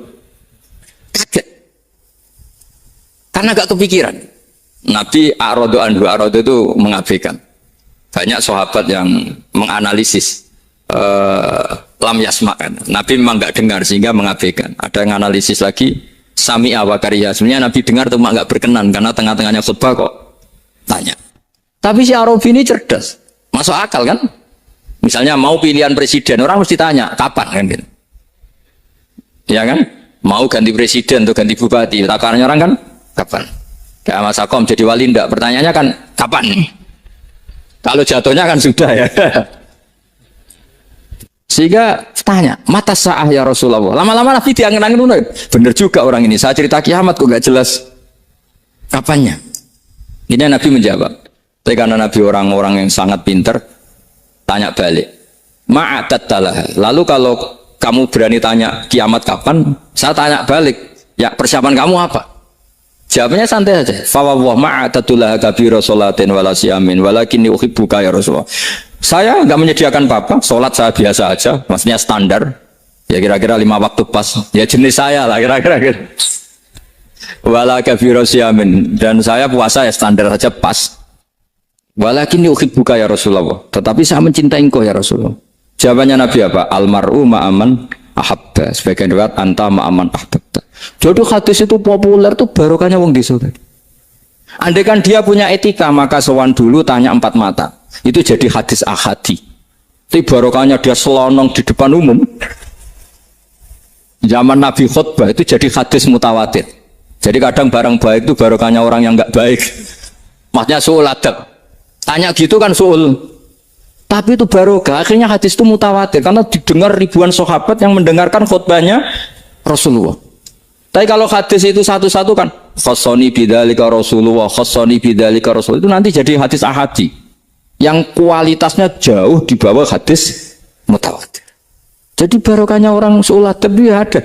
[SPEAKER 1] Kaget. Karena gak kepikiran. Nabi A'radu itu mengabaikan. Banyak sahabat yang menganalisis lam yasma'kan. Nabi memang gak dengar sehingga mengabaikan. Ada yang analisis lagi sami'a wa kariha. Sebenarnya Nabi dengar cuma gak berkenan karena tengah-tengahnya khutbah kok tanya. Tapi si Arabi ini cerdas. Masuk akal kan? Misalnya mau pilihan presiden, orang mesti tanya kapan kan gitu. Ya kan? Mau ganti presiden atau ganti bupati, takarannya orang kan kapan? Kayak Mas Akom jadi wali ndak? Pertanyaannya kan kapan? Kalau jatuhnya kan sudah ya. Sehingga tanya, mata sa'ah ya Rasulullah. Lama-lama Nabi diangin-angin, bener juga orang ini. Saya cerita kiamat kok gak jelas kapannya. Ini Nabi menjawab. Tapi karena Nabi orang-orang yang sangat pinter, tanya balik. Ma'adattalah. Lalu kalau kamu berani tanya kiamat kapan, saya tanya balik. Ya persiapan kamu apa? Jawabannya santai saja. Fawwah ma'adatullah kabira sholatin wala siyamin walakinni uhibbuka ya Rasulullah. Saya nggak menyediakan apa-apa, sholat saya biasa aja, maksudnya standar. Ya kira-kira 5 waktu pas. Ya jenis saya lah kira-kira. Wala kabira siyamin, dan saya puasa ya standar saja pas. Walakin yuhibbuka ya Rasulullah. Tetapi saya mencintai engkau ya Rasulullah. Jawabannya Nabi apa? Almar'u ma'aman ahabba. Sebagian riwayat anta ma'aman ahabbta. Jadi hadis itu populer tuh barokahnya wong desa. Andai kan dia punya etika maka sowan dulu tanya 4 mata. Itu jadi hadis ahadi. Tapi barokahnya dia selonong di depan umum. Zaman Nabi khutbah itu jadi hadis mutawatir. Jadi kadang barang baik itu barokahnya orang yang enggak baik. Maksudnya suul adab. Tanya gitu kan soal. Tapi itu barokah. Akhirnya hadis itu mutawatir karena didengar ribuan sahabat yang mendengarkan khutbahnya Rasulullah. Tapi kalau hadis itu satu-satu kan khassani bidzalika Rasulullah, khassani bidzalika Rasul, itu nanti jadi hadis ahadi yang kualitasnya jauh di bawah hadis mutawatir. Jadi barokahnya orang soal adab dia ada.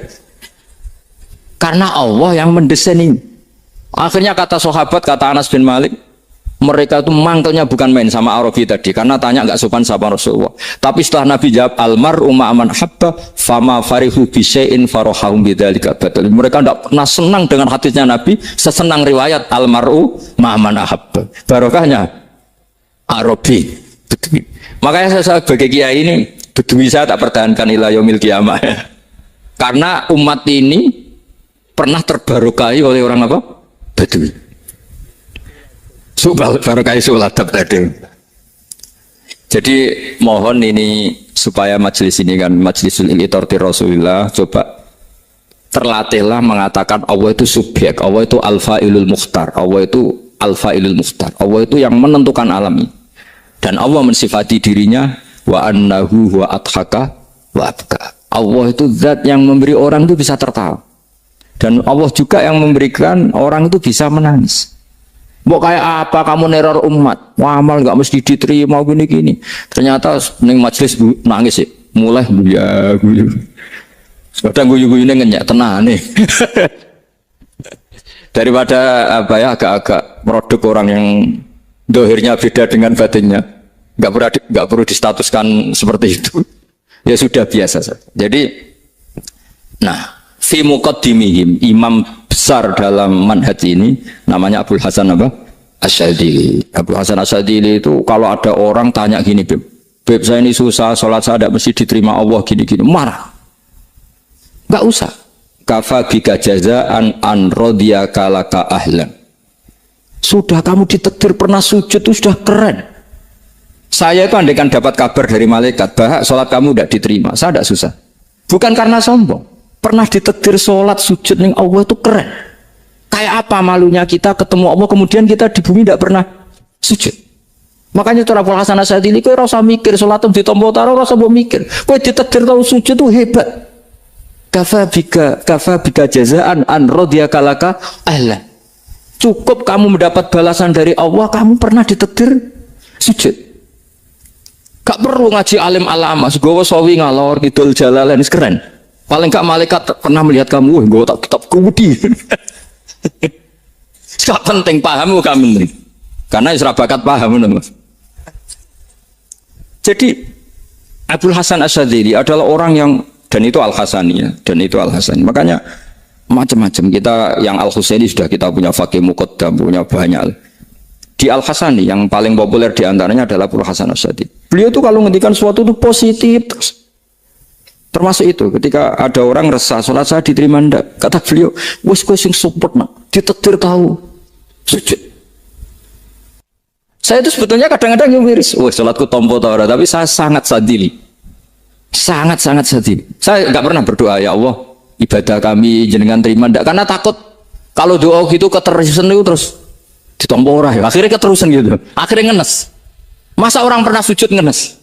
[SPEAKER 1] Karena Allah yang mendesain ini. Akhirnya kata sahabat, kata Anas bin Malik, mereka itu mangkelnya bukan main sama Arabi tadi karena tanya nggak sopan sama Rasulullah. Tapi setelah Nabi jawab almar'u ma'aman habba fama farihu bisyai'in farahum bidzalika batal. Mereka tidak pernah senang dengan hadisnya Nabi sesenang riwayat almar'u ma'aman habba. Barokahnya Arabi. Makanya saya sebagai kiai ini Bedui saya tak pertahankan ila yaumil qiyamah. Karena umat ini pernah terbarokai oleh orang apa? Bedui. Barokah suladab tadi. Jadi mohon ini supaya majelis ini kan majlisul iltorti Rasulullah, coba terlatihlah mengatakan Allah itu subjek, Allah itu al-fa'ilul mukhtar, Allah itu al-fa'ilul mukhtar, Allah itu yang menentukan alam ini. Dan Allah mensifati dirinya wa annahu huwa adhaka wa abka. Allah itu zat yang memberi orang itu bisa tertawa. Dan Allah juga yang memberikan orang itu bisa menangis. Mau kayak apa kamu neror umat, amal nggak mesti diterima gini-gini. Ternyata ning majelis nangis ya, mulai ya guyu. Kadang guyu-guyu ini ngenyak tenang nih. Daripada apa ya agak-agak produk orang yang dohirnya beda dengan batinnya, nggak perlu distatuskan seperti itu. Ya sudah biasa saja. Jadi, nah, fi muqaddimihim, imam besar dalam manhaj ini namanya Abul Hasan apa? Asyadzili. Abul Hasan Asyadzili itu kalau ada orang tanya gini, Beb saya ini susah, sholat saya tidak mesti diterima Allah gini-gini, marah. Enggak usah. Kafa bika jazaan an radiyaka laka ahlan. Sudah kamu ditakdir pernah sujud itu sudah keren. Saya itu andaikan dapat kabar dari malaikat bahwa sholat kamu tidak diterima, saya tidak susah. Bukan karena sombong. Pernah ditakdir sholat sujud ning Allah itu keren. Kayak apa malunya kita ketemu Allah kemudian kita di bumi tidak pernah sujud. Makanya cara Abul Hasan Asyadzili kowe ora usah mikir sholat ditampa taro ora usah mbok mikir. Kowe ditakdir tau sujud itu hebat. Kafa bika jazaan an radiyaka laka ahlan. Cukup kamu mendapat balasan dari Allah, kamu pernah ditakdir sujud. Gak perlu ngaji alim alama, segowo sawi ngalor kidul jalalan keren. Paling gak malaikat pernah melihat kamu, gue tak kitab kudi. Gak penting paham kamu nih, karena isra bakat paham Mas. Jadi Abul Hasan Asyadzili adalah orang yang dan itu Al-Hasani ya, dan itu Al-Hasani. Makanya macam-macam kita yang Al-Husaini sudah kita punya Faqih Muqaddam, punya banyak. Di Al-Hasani yang paling populer diantaranya adalah Abul Hasan Asyadzili. Beliau itu kalau ngendikan sesuatu itu positif terus. Termasuk itu ketika ada orang resah sholat saya diterima ndak, kata beliau, wis kowe sing support nak, ditakdir tahu sujud. Saya itu sebetulnya kadang-kadang yang miris, wah sholatku tompo ta ora, tapi saya sangat sadili. Sangat-sangat sadili. Saya enggak pernah berdoa ya Allah, ibadah kami jenengan terima ndak, karena takut kalau doa gitu keterusan itu terus ditompo ora ya. Akhirnya keterusan gitu. Akhirnya ngenes. Masa orang pernah sujud ngenes?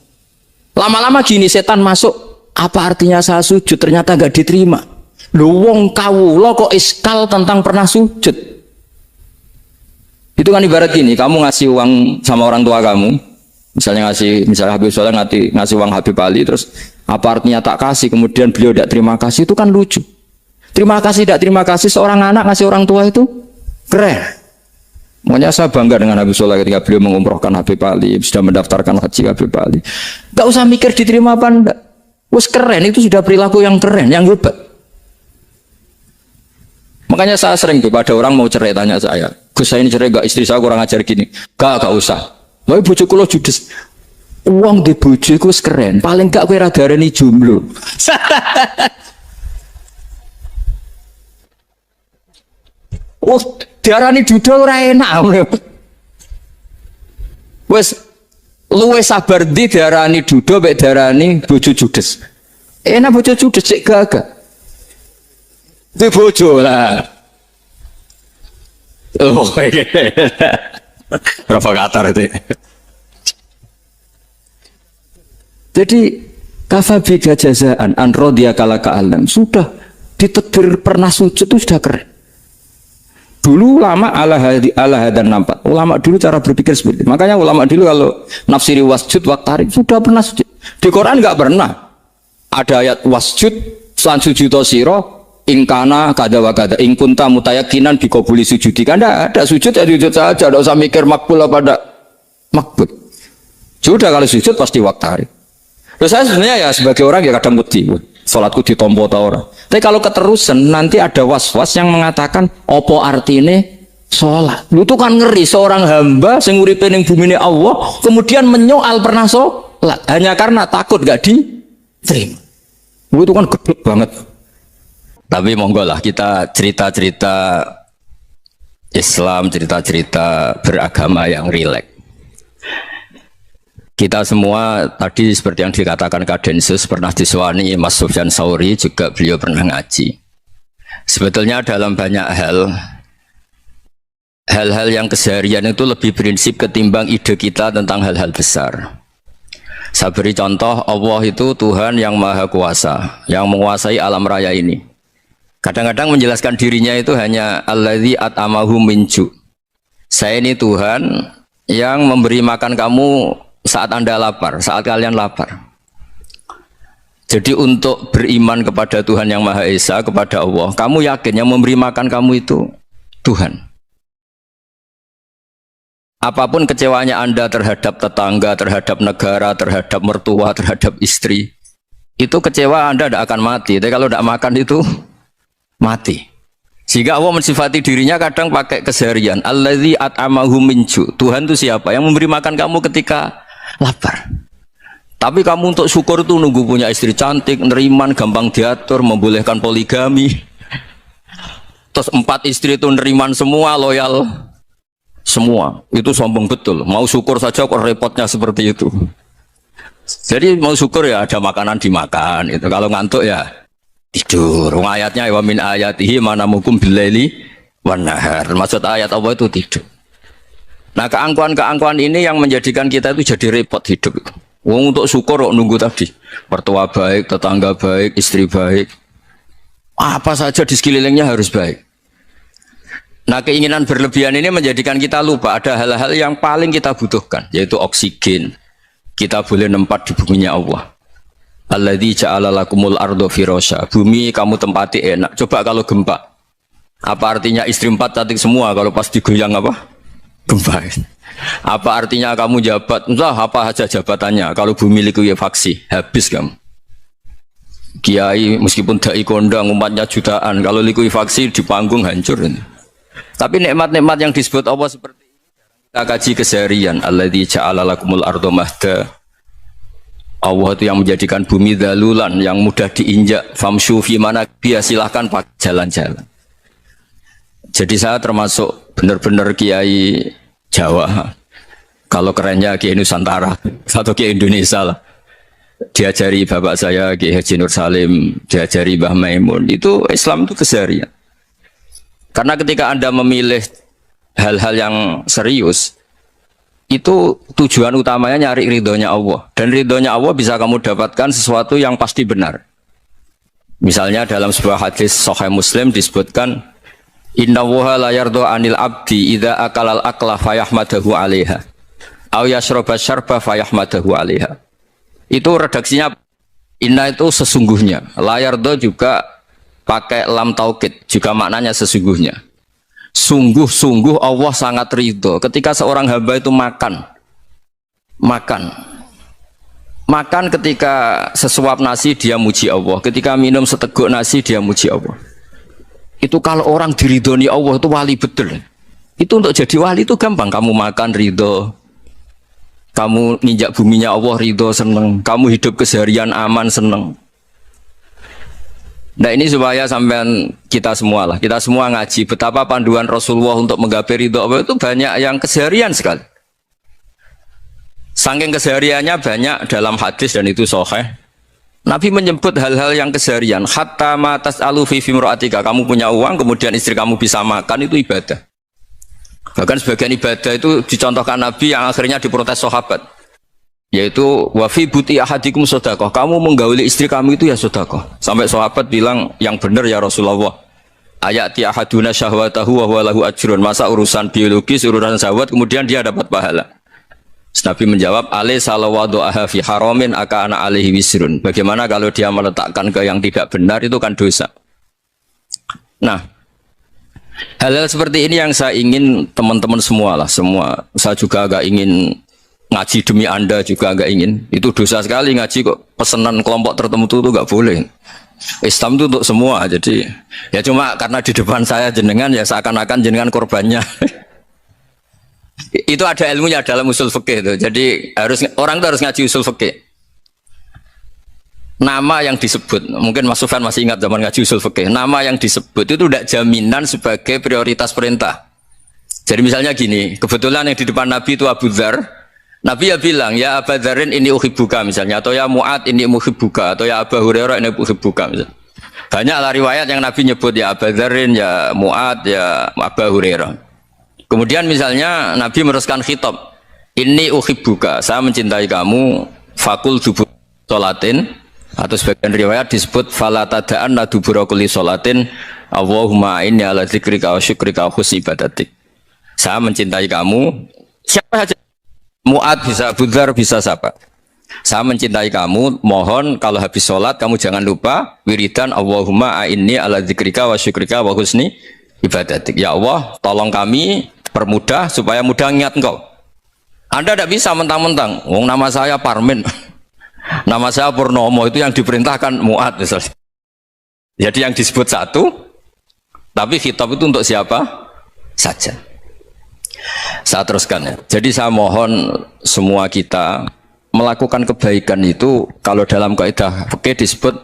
[SPEAKER 1] Lama-lama gini setan masuk, apa artinya saya sujud ternyata gak diterima. Lu wong kawula kok iskal tentang pernah sujud. Itu kan ibarat gini, kamu ngasih uang sama orang tua kamu, misalnya Habib Soleh ngasih uang Habib Ali, terus apa artinya tak kasih, kemudian beliau tidak terima kasih, itu kan lucu. Terima kasih tidak terima kasih, seorang anak ngasih orang tua itu keren. Makanya saya bangga dengan Habib Soleh ketika beliau mengumrohkan Habib Ali, sudah mendaftarkan haji Habib Ali. Gak usah mikir diterima apa enggak. Wes keren, itu sudah perilaku yang keren, yang hebat. Makanya saya sering tuh, ada orang mau cerai tanya saya, Gus saya ini cerai gak, istri saya kurang ajar gini. Gak usah. Mau bojo kula judes. Uang di bojo iku keren, paling gak kowe ra darani jomblo. Oh, diarani duda ora enak. Wes luwe sabar ndi diarani duda mek diarani bojo judes. Enak bojo judes sik gagah. Di bojo lah. Oh, provokator itu. Jadi kafabi jazaan an radiyaka laka alam, sudah ditakdir pernah sujud itu sudah keren. Dulu ulama ala hadan nampak. Ulama dulu cara berpikir seperti itu. Makanya ulama dulu kalau nafsiri wasjud waqtarib sudah pernah sujud. Di Quran enggak pernah ada ayat wasjud lan sujudo sira ingkana kada wa kada ingkunta mutayakinan biqabuli sujudi. Kan ada sujud ya sujud saja, tidak usah mikir makbul apa tidak makbul. Sudah kalau sujud pasti waqtarib. Terus saya sebenarnya ya sebagai orang ya kadang wedi, salatku ditompo ta ora. Tapi kalau keterusan nanti ada was-was yang mengatakan opo artine sholat. Lu itu kan ngeri seorang hamba sing uripe ning bumine Allah kemudian menyoal pernah sholat hanya karena takut gak diterima. Lu itu kan geblek banget. Tapi monggo lah kita cerita-cerita Islam, cerita-cerita beragama yang rileks. Kita semua tadi seperti yang dikatakan Kadensus pernah disewani Mas Sufyan Sauri, juga beliau pernah ngaji. Sebetulnya dalam banyak hal-hal yang keseharian itu lebih prinsip ketimbang ide kita tentang hal-hal besar. Saya beri contoh, Allah itu Tuhan yang maha kuasa, yang menguasai alam raya ini. Kadang-kadang menjelaskan dirinya itu hanya alladzi at'amahum min ju'. Saya ini Tuhan yang memberi makan kamu saat Anda lapar, saat kalian lapar. Jadi untuk beriman kepada Tuhan yang Maha Esa, kepada Allah, kamu yakin yang memberi makan kamu itu Tuhan. Apapun kecewanya Anda terhadap tetangga, terhadap negara, terhadap mertua, terhadap istri, itu kecewa Anda tidak akan mati. Tapi kalau tidak makan itu mati. Sehingga Allah mensifati dirinya kadang pakai keseharian. Alladzi at'amahum min ju'. Tuhan itu siapa? Yang memberi makan kamu ketika lapar. Tapi kamu untuk syukur itu nunggu punya istri cantik, neriman, gampang diatur, membolehkan poligami. Terus 4 istri itu neriman semua, loyal semua. Itu sombong betul. Mau syukur saja kok repotnya seperti itu. Jadi mau syukur ya ada makanan dimakan. Itu kalau ngantuk ya tidur. Ayatnya wa min ayatihi manamukum billaili wan nahar. Maksud ayat Allah itu tidur. Nah, keangkuhan-keangkuhan ini yang menjadikan kita itu jadi repot hidup. Wong untuk syukur kok nunggu tadi. Mertua baik, tetangga baik, istri baik. Apa saja di sekelilingnya harus baik. Nah, keinginan berlebihan ini menjadikan kita lupa ada hal-hal yang paling kita butuhkan, yaitu oksigen. Kita boleh nempat di buminya Allah. Alladzi ja'ala lakumul ardo firasya. Bumi kamu tempati enak. Coba kalau gempa. Apa artinya istri 4 cantik semua kalau pas digoyang apa? Gempa. Apa artinya kamu jabat? Entah apa aja jabatannya. Kalau bumi likuifaksi, habis kamu. Kiai meskipun dai kondang umatnya jutaan, kalau likuifaksi di panggung hancur ini. Tapi nikmat-nikmat yang disebut Allah seperti ini kita kaji keseharian. Alladzi ja'ala lakumul ardo mahda. Allah itu yang menjadikan bumi dalulan, yang mudah diinjak. Famshu fi manakbiha, silahkan pakai jalan-jalan. Jadi saya termasuk benar-benar kiai Jawa. Kalau kerennya kiai Nusantara atau kiai Indonesia lah. Diajari bapak saya Kiai Haji Nur Salim, diajari Mbah Maimun. Itu Islam itu keseharian. Karena ketika Anda memilih hal-hal yang serius, itu tujuan utamanya nyari ridhonya Allah. Dan ridhonya Allah bisa kamu dapatkan sesuatu yang pasti benar. Misalnya dalam sebuah hadis Sahih Muslim disebutkan, Inna woha la yardo anil abdi idha akalal akla fayahmadahu alaiha aw yashroba syarba fayahmadahu alaiha. Itu redaksinya, inna itu sesungguhnya, la yardo juga pakai lam taukid, juga maknanya sesungguhnya. Sungguh-sungguh Allah sangat ridho ketika seorang hamba itu makan ketika sesuap nasi dia muji Allah, ketika minum seteguk nasi dia muji Allah. Itu kalau orang diridhoni Allah itu wali betul. Itu untuk jadi wali itu gampang. Kamu makan ridho, kamu nginjak buminya Allah ridho seneng, kamu hidup keseharian aman seneng. Nah ini supaya sampean kita semua ngaji betapa panduan Rasulullah untuk menggapai ridho Allah itu banyak yang keseharian sekali. Saking kesehariannya banyak dalam hadis dan itu sahih. Nabi menyebut hal-hal yang keseharian. Hatta ma tas'alu fi fimra'atika. Kamu punya uang, kemudian istri kamu bisa makan, itu ibadah. Bahkan sebagian ibadah itu dicontohkan Nabi yang akhirnya diprotes sahabat. Yaitu wa fi buti ahadikum sedekah. Kamu menggauli istri kamu itu ya sedekah. Sampai sahabat bilang, yang benar ya Rasulullah. Ayati ahaduna syahwatahu wa huwa lahu ajrun. Masa urusan biologis, urusan syahwat kemudian dia dapat pahala. Nabi menjawab, alaih salawadu'aha fi haramin aka ana alaihi wisrun. Bagaimana kalau dia meletakkan ke yang tidak benar, itu kan dosa. Nah, hal-hal seperti ini yang saya ingin teman-teman semua lah, semua. Saya juga agak ingin ngaji demi Anda juga agak ingin. Itu dosa sekali ngaji kok, pesanan kelompok tertentu itu gak boleh. Islam itu untuk semua, jadi ya cuma karena di depan saya jenengan ya seakan-akan jenengan korbannya. Itu ada ilmunya dalam usul fikih itu. Jadi orang itu harus ngaji usul fikih. Nama yang disebut, mungkin Mas Sufyan masih ingat zaman ngaji usul fikih. Nama yang disebut itu tidak jaminan sebagai prioritas perintah. Jadi misalnya gini, kebetulan yang di depan Nabi itu Abu Dzar, Nabi ya bilang, ya Aba Dzarin ini uhibbuka misalnya, atau ya Mu'ad ini uhibbuka, atau ya Aba Hurairah ini uhibbuka misalnya. Banyaklah riwayat yang Nabi nyebut ya Aba Dzarin, ya Mu'ad, ya Aba Hurairah. Kemudian misalnya Nabi meneruskan khitab, ini uhibbuka, saya mencintai kamu, fakul dubur sholatin, atau sebagian riwayat disebut fala tada'anna dubura kulli sholatin, Allahumma inni ala dzikrika wa syukrika wa husni ibadatik. Saya mencintai kamu, siapa saja, Mu'ad bisa, Budzar bisa, siapa. Saya mencintai kamu, mohon kalau habis sholat kamu jangan lupa wiridan Allahumma a'inni ala dzikrika wa syukrika wa husni ibadatik. Ya Allah, tolong kami permudah supaya mudah ingat engkau. Anda tidak bisa mentang-mentang, nama saya Parmin, nama saya Purnomo, itu yang diperintahkan Mu'ad misalnya. Jadi yang disebut satu, tapi khitab itu untuk siapa saja. Saya teruskan ya. Jadi saya mohon semua kita melakukan kebaikan itu, kalau dalam kaidah fikih disebut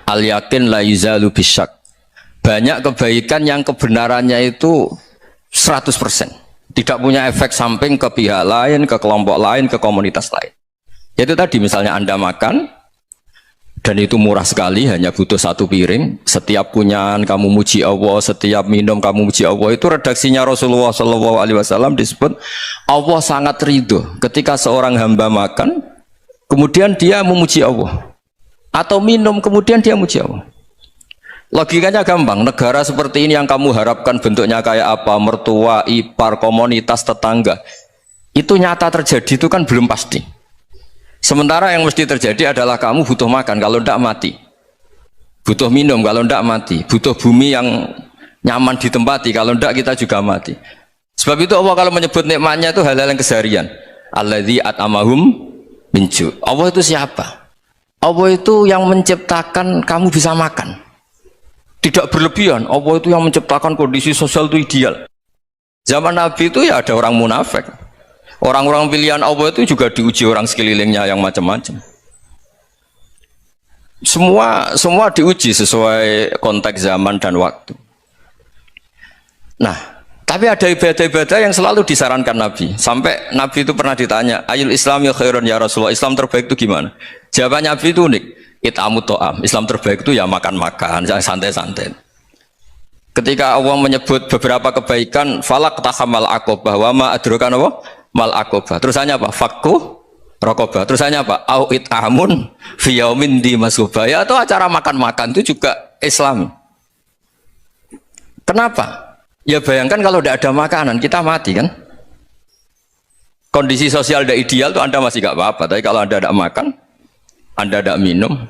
[SPEAKER 1] al yakin la yuzalu bisyak. Banyak kebaikan yang kebenarannya itu 100%, tidak punya efek samping ke pihak lain, ke kelompok lain, ke komunitas lain. Itu tadi misalnya Anda makan dan itu murah sekali, hanya butuh satu piring, setiap kunyahan kamu muji Allah, setiap minum kamu muji Allah. Itu redaksinya Rasulullah SAW disebut Allah sangat ridho ketika seorang hamba makan kemudian dia memuji Allah, atau minum kemudian dia muji Allah. Logikanya gampang, negara seperti ini yang kamu harapkan bentuknya kayak apa, mertua, ipar, komunitas, tetangga, itu nyata terjadi itu kan belum pasti. Sementara yang mesti terjadi adalah kamu butuh makan, kalau tidak mati. Butuh minum, kalau tidak mati. Butuh bumi yang nyaman ditempati, kalau tidak kita juga mati. Sebab itu Allah kalau menyebut nikmatnya itu hal-hal yang keseharian. Alladzi at'amahum min ju'. Allah itu siapa? Allah itu yang menciptakan kamu bisa makan. Tidak berlebihan. Allah itu yang menciptakan kondisi sosial itu ideal. Zaman Nabi itu ya ada orang munafik. Orang-orang pilihan Allah itu juga diuji orang sekelilingnya yang macam-macam. Semua diuji sesuai konteks zaman dan waktu. Nah, tapi ada ibadah-ibadah yang selalu disarankan Nabi. Sampai Nabi itu pernah ditanya, ayul Islam ya khairun ya Rasulullah, Islam terbaik itu gimana? Jawaban Nabi itu unik. It'amut to'am. Islam terbaik itu ya makan-makan, santai-santai. Ketika Allah menyebut beberapa kebaikan, falak tahamal aqobah, wa ma adrokan apa? Mal aqobah. Terusannya apa? Fakku rokobah. Terusannya apa? Au it'amun fi yaumin di masubaya, atau acara makan-makan itu juga Islam. Kenapa? Ya bayangkan kalau tidak ada makanan, kita mati kan? Kondisi sosial tidak ideal tuh Anda masih gak apa-apa, tapi kalau Anda tidak makan, Anda tidak minum,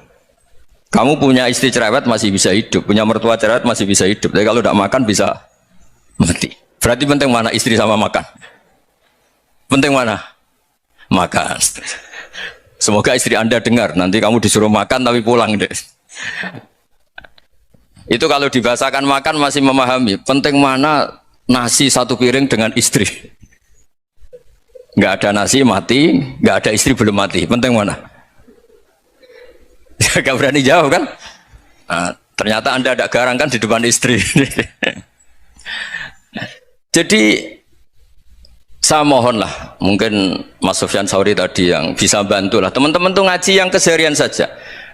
[SPEAKER 1] kamu punya istri cerewet masih bisa hidup, punya mertua cerewet masih bisa hidup, tapi kalau tidak makan bisa mati. Berarti penting mana istri sama makan? Penting mana? Makan. Semoga istri Anda dengar, nanti kamu disuruh makan tapi pulang deh. Itu kalau dibahasakan makan masih memahami. Penting mana nasi satu piring dengan istri. Nggak ada nasi mati, nggak ada istri belum mati. Penting mana? Gak berani jawab kan? Nah, ternyata Anda ada garang kan di depan istri. Jadi saya mohonlah, mungkin Mas Sufyan Sauri tadi yang bisa bantulah teman-teman tuh ngaji yang keseharian saja.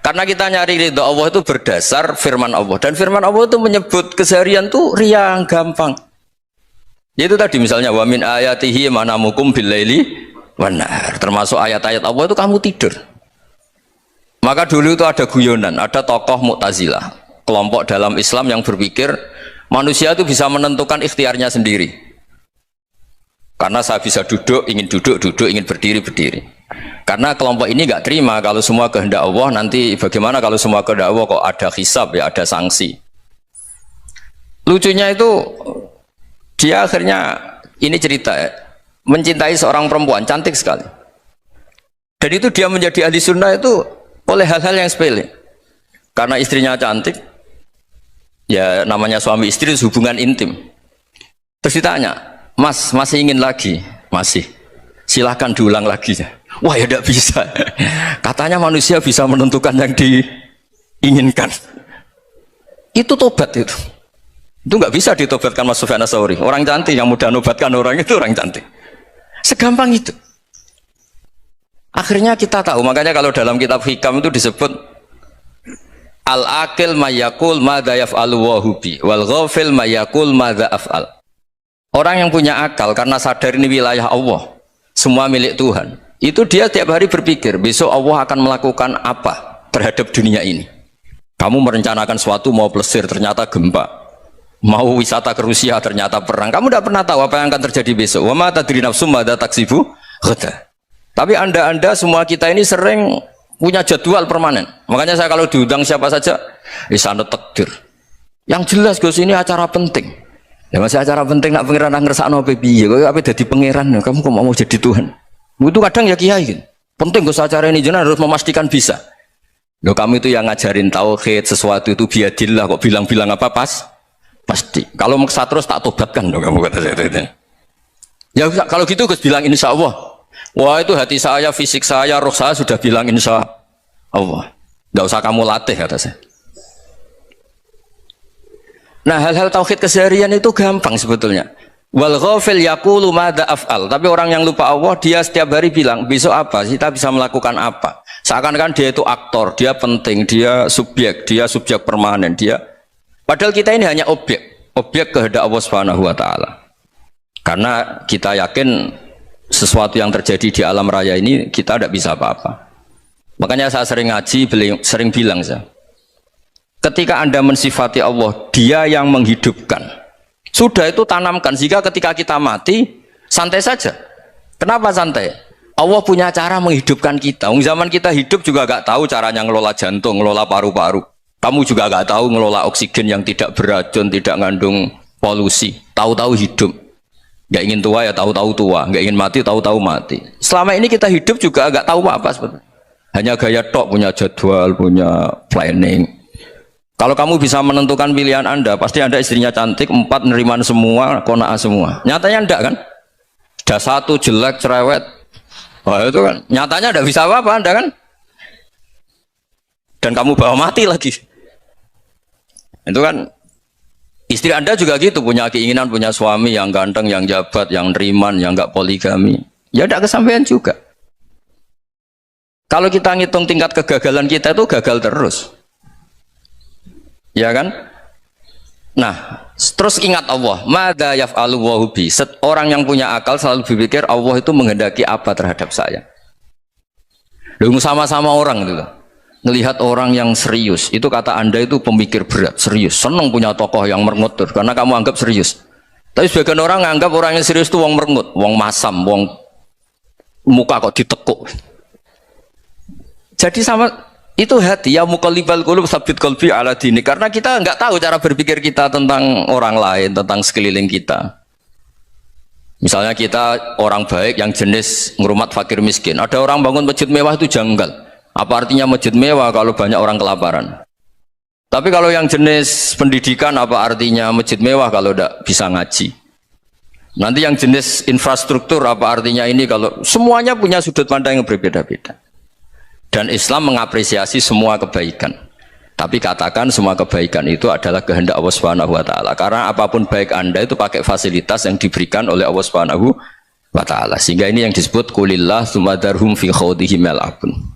[SPEAKER 1] Karena kita nyari ridho Allah itu berdasar firman Allah, dan firman Allah itu menyebut keseharian tuh riang gampang. Yaitu tadi misalnya wa min ayatihi manamukum billaili wan nahar. Termasuk ayat-ayat Allah itu kamu tidur. Maka dulu itu ada guyonan, ada tokoh Mu'tazilah, kelompok dalam Islam yang berpikir manusia itu bisa menentukan ikhtiarnya sendiri. Karena saya bisa duduk, ingin duduk, ingin berdiri, berdiri. Karena kelompok ini nggak terima kalau semua kehendak Allah, nanti bagaimana kalau semua kehendak Allah kok ada hisab ya, ada sanksi. Lucunya itu dia akhirnya, ini cerita ya, mencintai seorang perempuan cantik sekali. Dan itu dia menjadi ahli sunnah itu oleh hal-hal yang sepele. Karena istrinya cantik, ya namanya suami istri hubungan intim. Terus ditanya, Mas, masih ingin lagi? Masih. Silahkan diulang lagi. Wah ya tidak bisa. Katanya manusia bisa menentukan yang diinginkan. Itu tobat itu. Itu nggak bisa ditobatkan Mas Sufyan Ats-Tsauri. Orang cantik yang mudah nobatkan orang itu orang cantik. Segampang itu. Akhirnya kita tahu, makanya kalau dalam kitab hikam itu disebut al-akil mayakul madza yaf'alu wa hubi wal ghafil mayakul madza af'al. Orang yang punya akal karena sadar ini wilayah Allah, semua milik Tuhan, itu dia tiap hari berpikir besok Allah akan melakukan apa terhadap dunia ini. Kamu merencanakan suatu mau plesir ternyata gempa, mau wisata ke Rusia ternyata perang. Kamu tidak pernah tahu apa yang akan terjadi besok. Wa ma tadri nafsum madza taksibu ghadan. Tapi anda semua kita ini sering punya jadwal permanen. Makanya saya kalau diundang siapa saja, sana takdir. Yang jelas Gus ini acara penting. Ya masih acara penting nak pangeran ngersakno piye? Kowe ape dadi pangeran? Kamu kok mau jadi Tuhan? Itu kadang ya kiai gitu. Penting Gus acara ini jenengan harus memastikan bisa. Loh kamu itu yang ngajarin tauhid sesuatu itu biadillah kok bilang-bilang apa pasti. Kalau maksa terus tak tobatkan loh kamu kata saya itu. Ya kalau gitu Gus bilang insya Allah. Wah itu hati saya, fisik saya, roh saya sudah bilang insya Allah. Nggak usah kamu latih kata saya. Nah hal-hal tauhid keseharian itu gampang sebetulnya. Wal ghafil yaqulu madza af'al. Tapi orang yang lupa Allah dia setiap hari bilang besok apa? Kita bisa melakukan apa? Seakan-akan dia itu aktor, dia penting, dia subjek permanen, dia. Padahal kita ini hanya objek kehendak Allah Subhanahu wa taala. Karena kita yakin sesuatu yang terjadi di alam raya ini kita tidak bisa apa-apa. Makanya saya sering ngaji, sering bilang saya, ketika Anda mensifati Allah, Dia yang menghidupkan. Sudah itu tanamkan sehingga ketika kita mati santai saja. Kenapa santai? Allah punya cara menghidupkan kita. Zaman kita hidup juga gak tahu caranya ngelola jantung, ngelola paru-paru. Kamu juga gak tahu ngelola oksigen yang tidak beracun, tidak ngandung polusi. Tahu-tahu hidup. Gak ingin tua ya tahu-tahu tua, gak ingin mati tahu-tahu mati. Selama ini kita hidup juga agak tahu apa sebetulnya. Hanya gaya tok, punya jadwal, punya planning. Kalau kamu bisa menentukan pilihan Anda, pasti Anda istrinya cantik, 4 neriman semua, kona'ah semua. Nyatanya enggak kan? Sudah 1 jelek, cerewet. Wah itu kan, nyatanya enggak bisa apa-apa Anda kan? Dan kamu bawa mati lagi. Itu kan. Istri Anda juga gitu, punya keinginan, punya suami yang ganteng, yang jabat, yang neriman, yang enggak poligami. Ya tidak kesampaian juga. Kalau kita ngitung tingkat kegagalan kita itu gagal terus. Ya kan? Nah, terus ingat Allah, madza yaf'alu wa hubi. Orang yang punya akal selalu berpikir Allah itu menghendaki apa terhadap saya. Lalu sama-sama orang itu ngelihat orang yang serius, itu kata Anda itu pemikir berat, serius, senang punya tokoh yang merengut karena kamu anggap serius. Tapi sebagian orang anggap orang yang serius itu wong merengut, wong masam, wong muka kok ditekuk. Jadi sama itu hati ya muqallibal qulub tsabbit qalbi ala dinik, karena kita nggak tahu cara berpikir kita tentang orang lain, tentang sekeliling kita. Misalnya kita orang baik yang jenis ngurmat fakir miskin, ada orang bangun masjid mewah itu janggal. Apa artinya masjid mewah kalau banyak orang kelaparan? Tapi kalau yang jenis pendidikan, apa artinya masjid mewah kalau tidak bisa ngaji? Nanti yang jenis infrastruktur, apa artinya ini kalau semuanya punya sudut pandang yang berbeda-beda. Dan Islam mengapresiasi semua kebaikan. Tapi katakan semua kebaikan itu adalah kehendak Allah Subhanahu wa taala. Karena apapun baik Anda itu pakai fasilitas yang diberikan oleh Allah Subhanahu wa taala. Sehingga ini yang disebut qulillah tsumma darhum fi khawdihim yal'abun.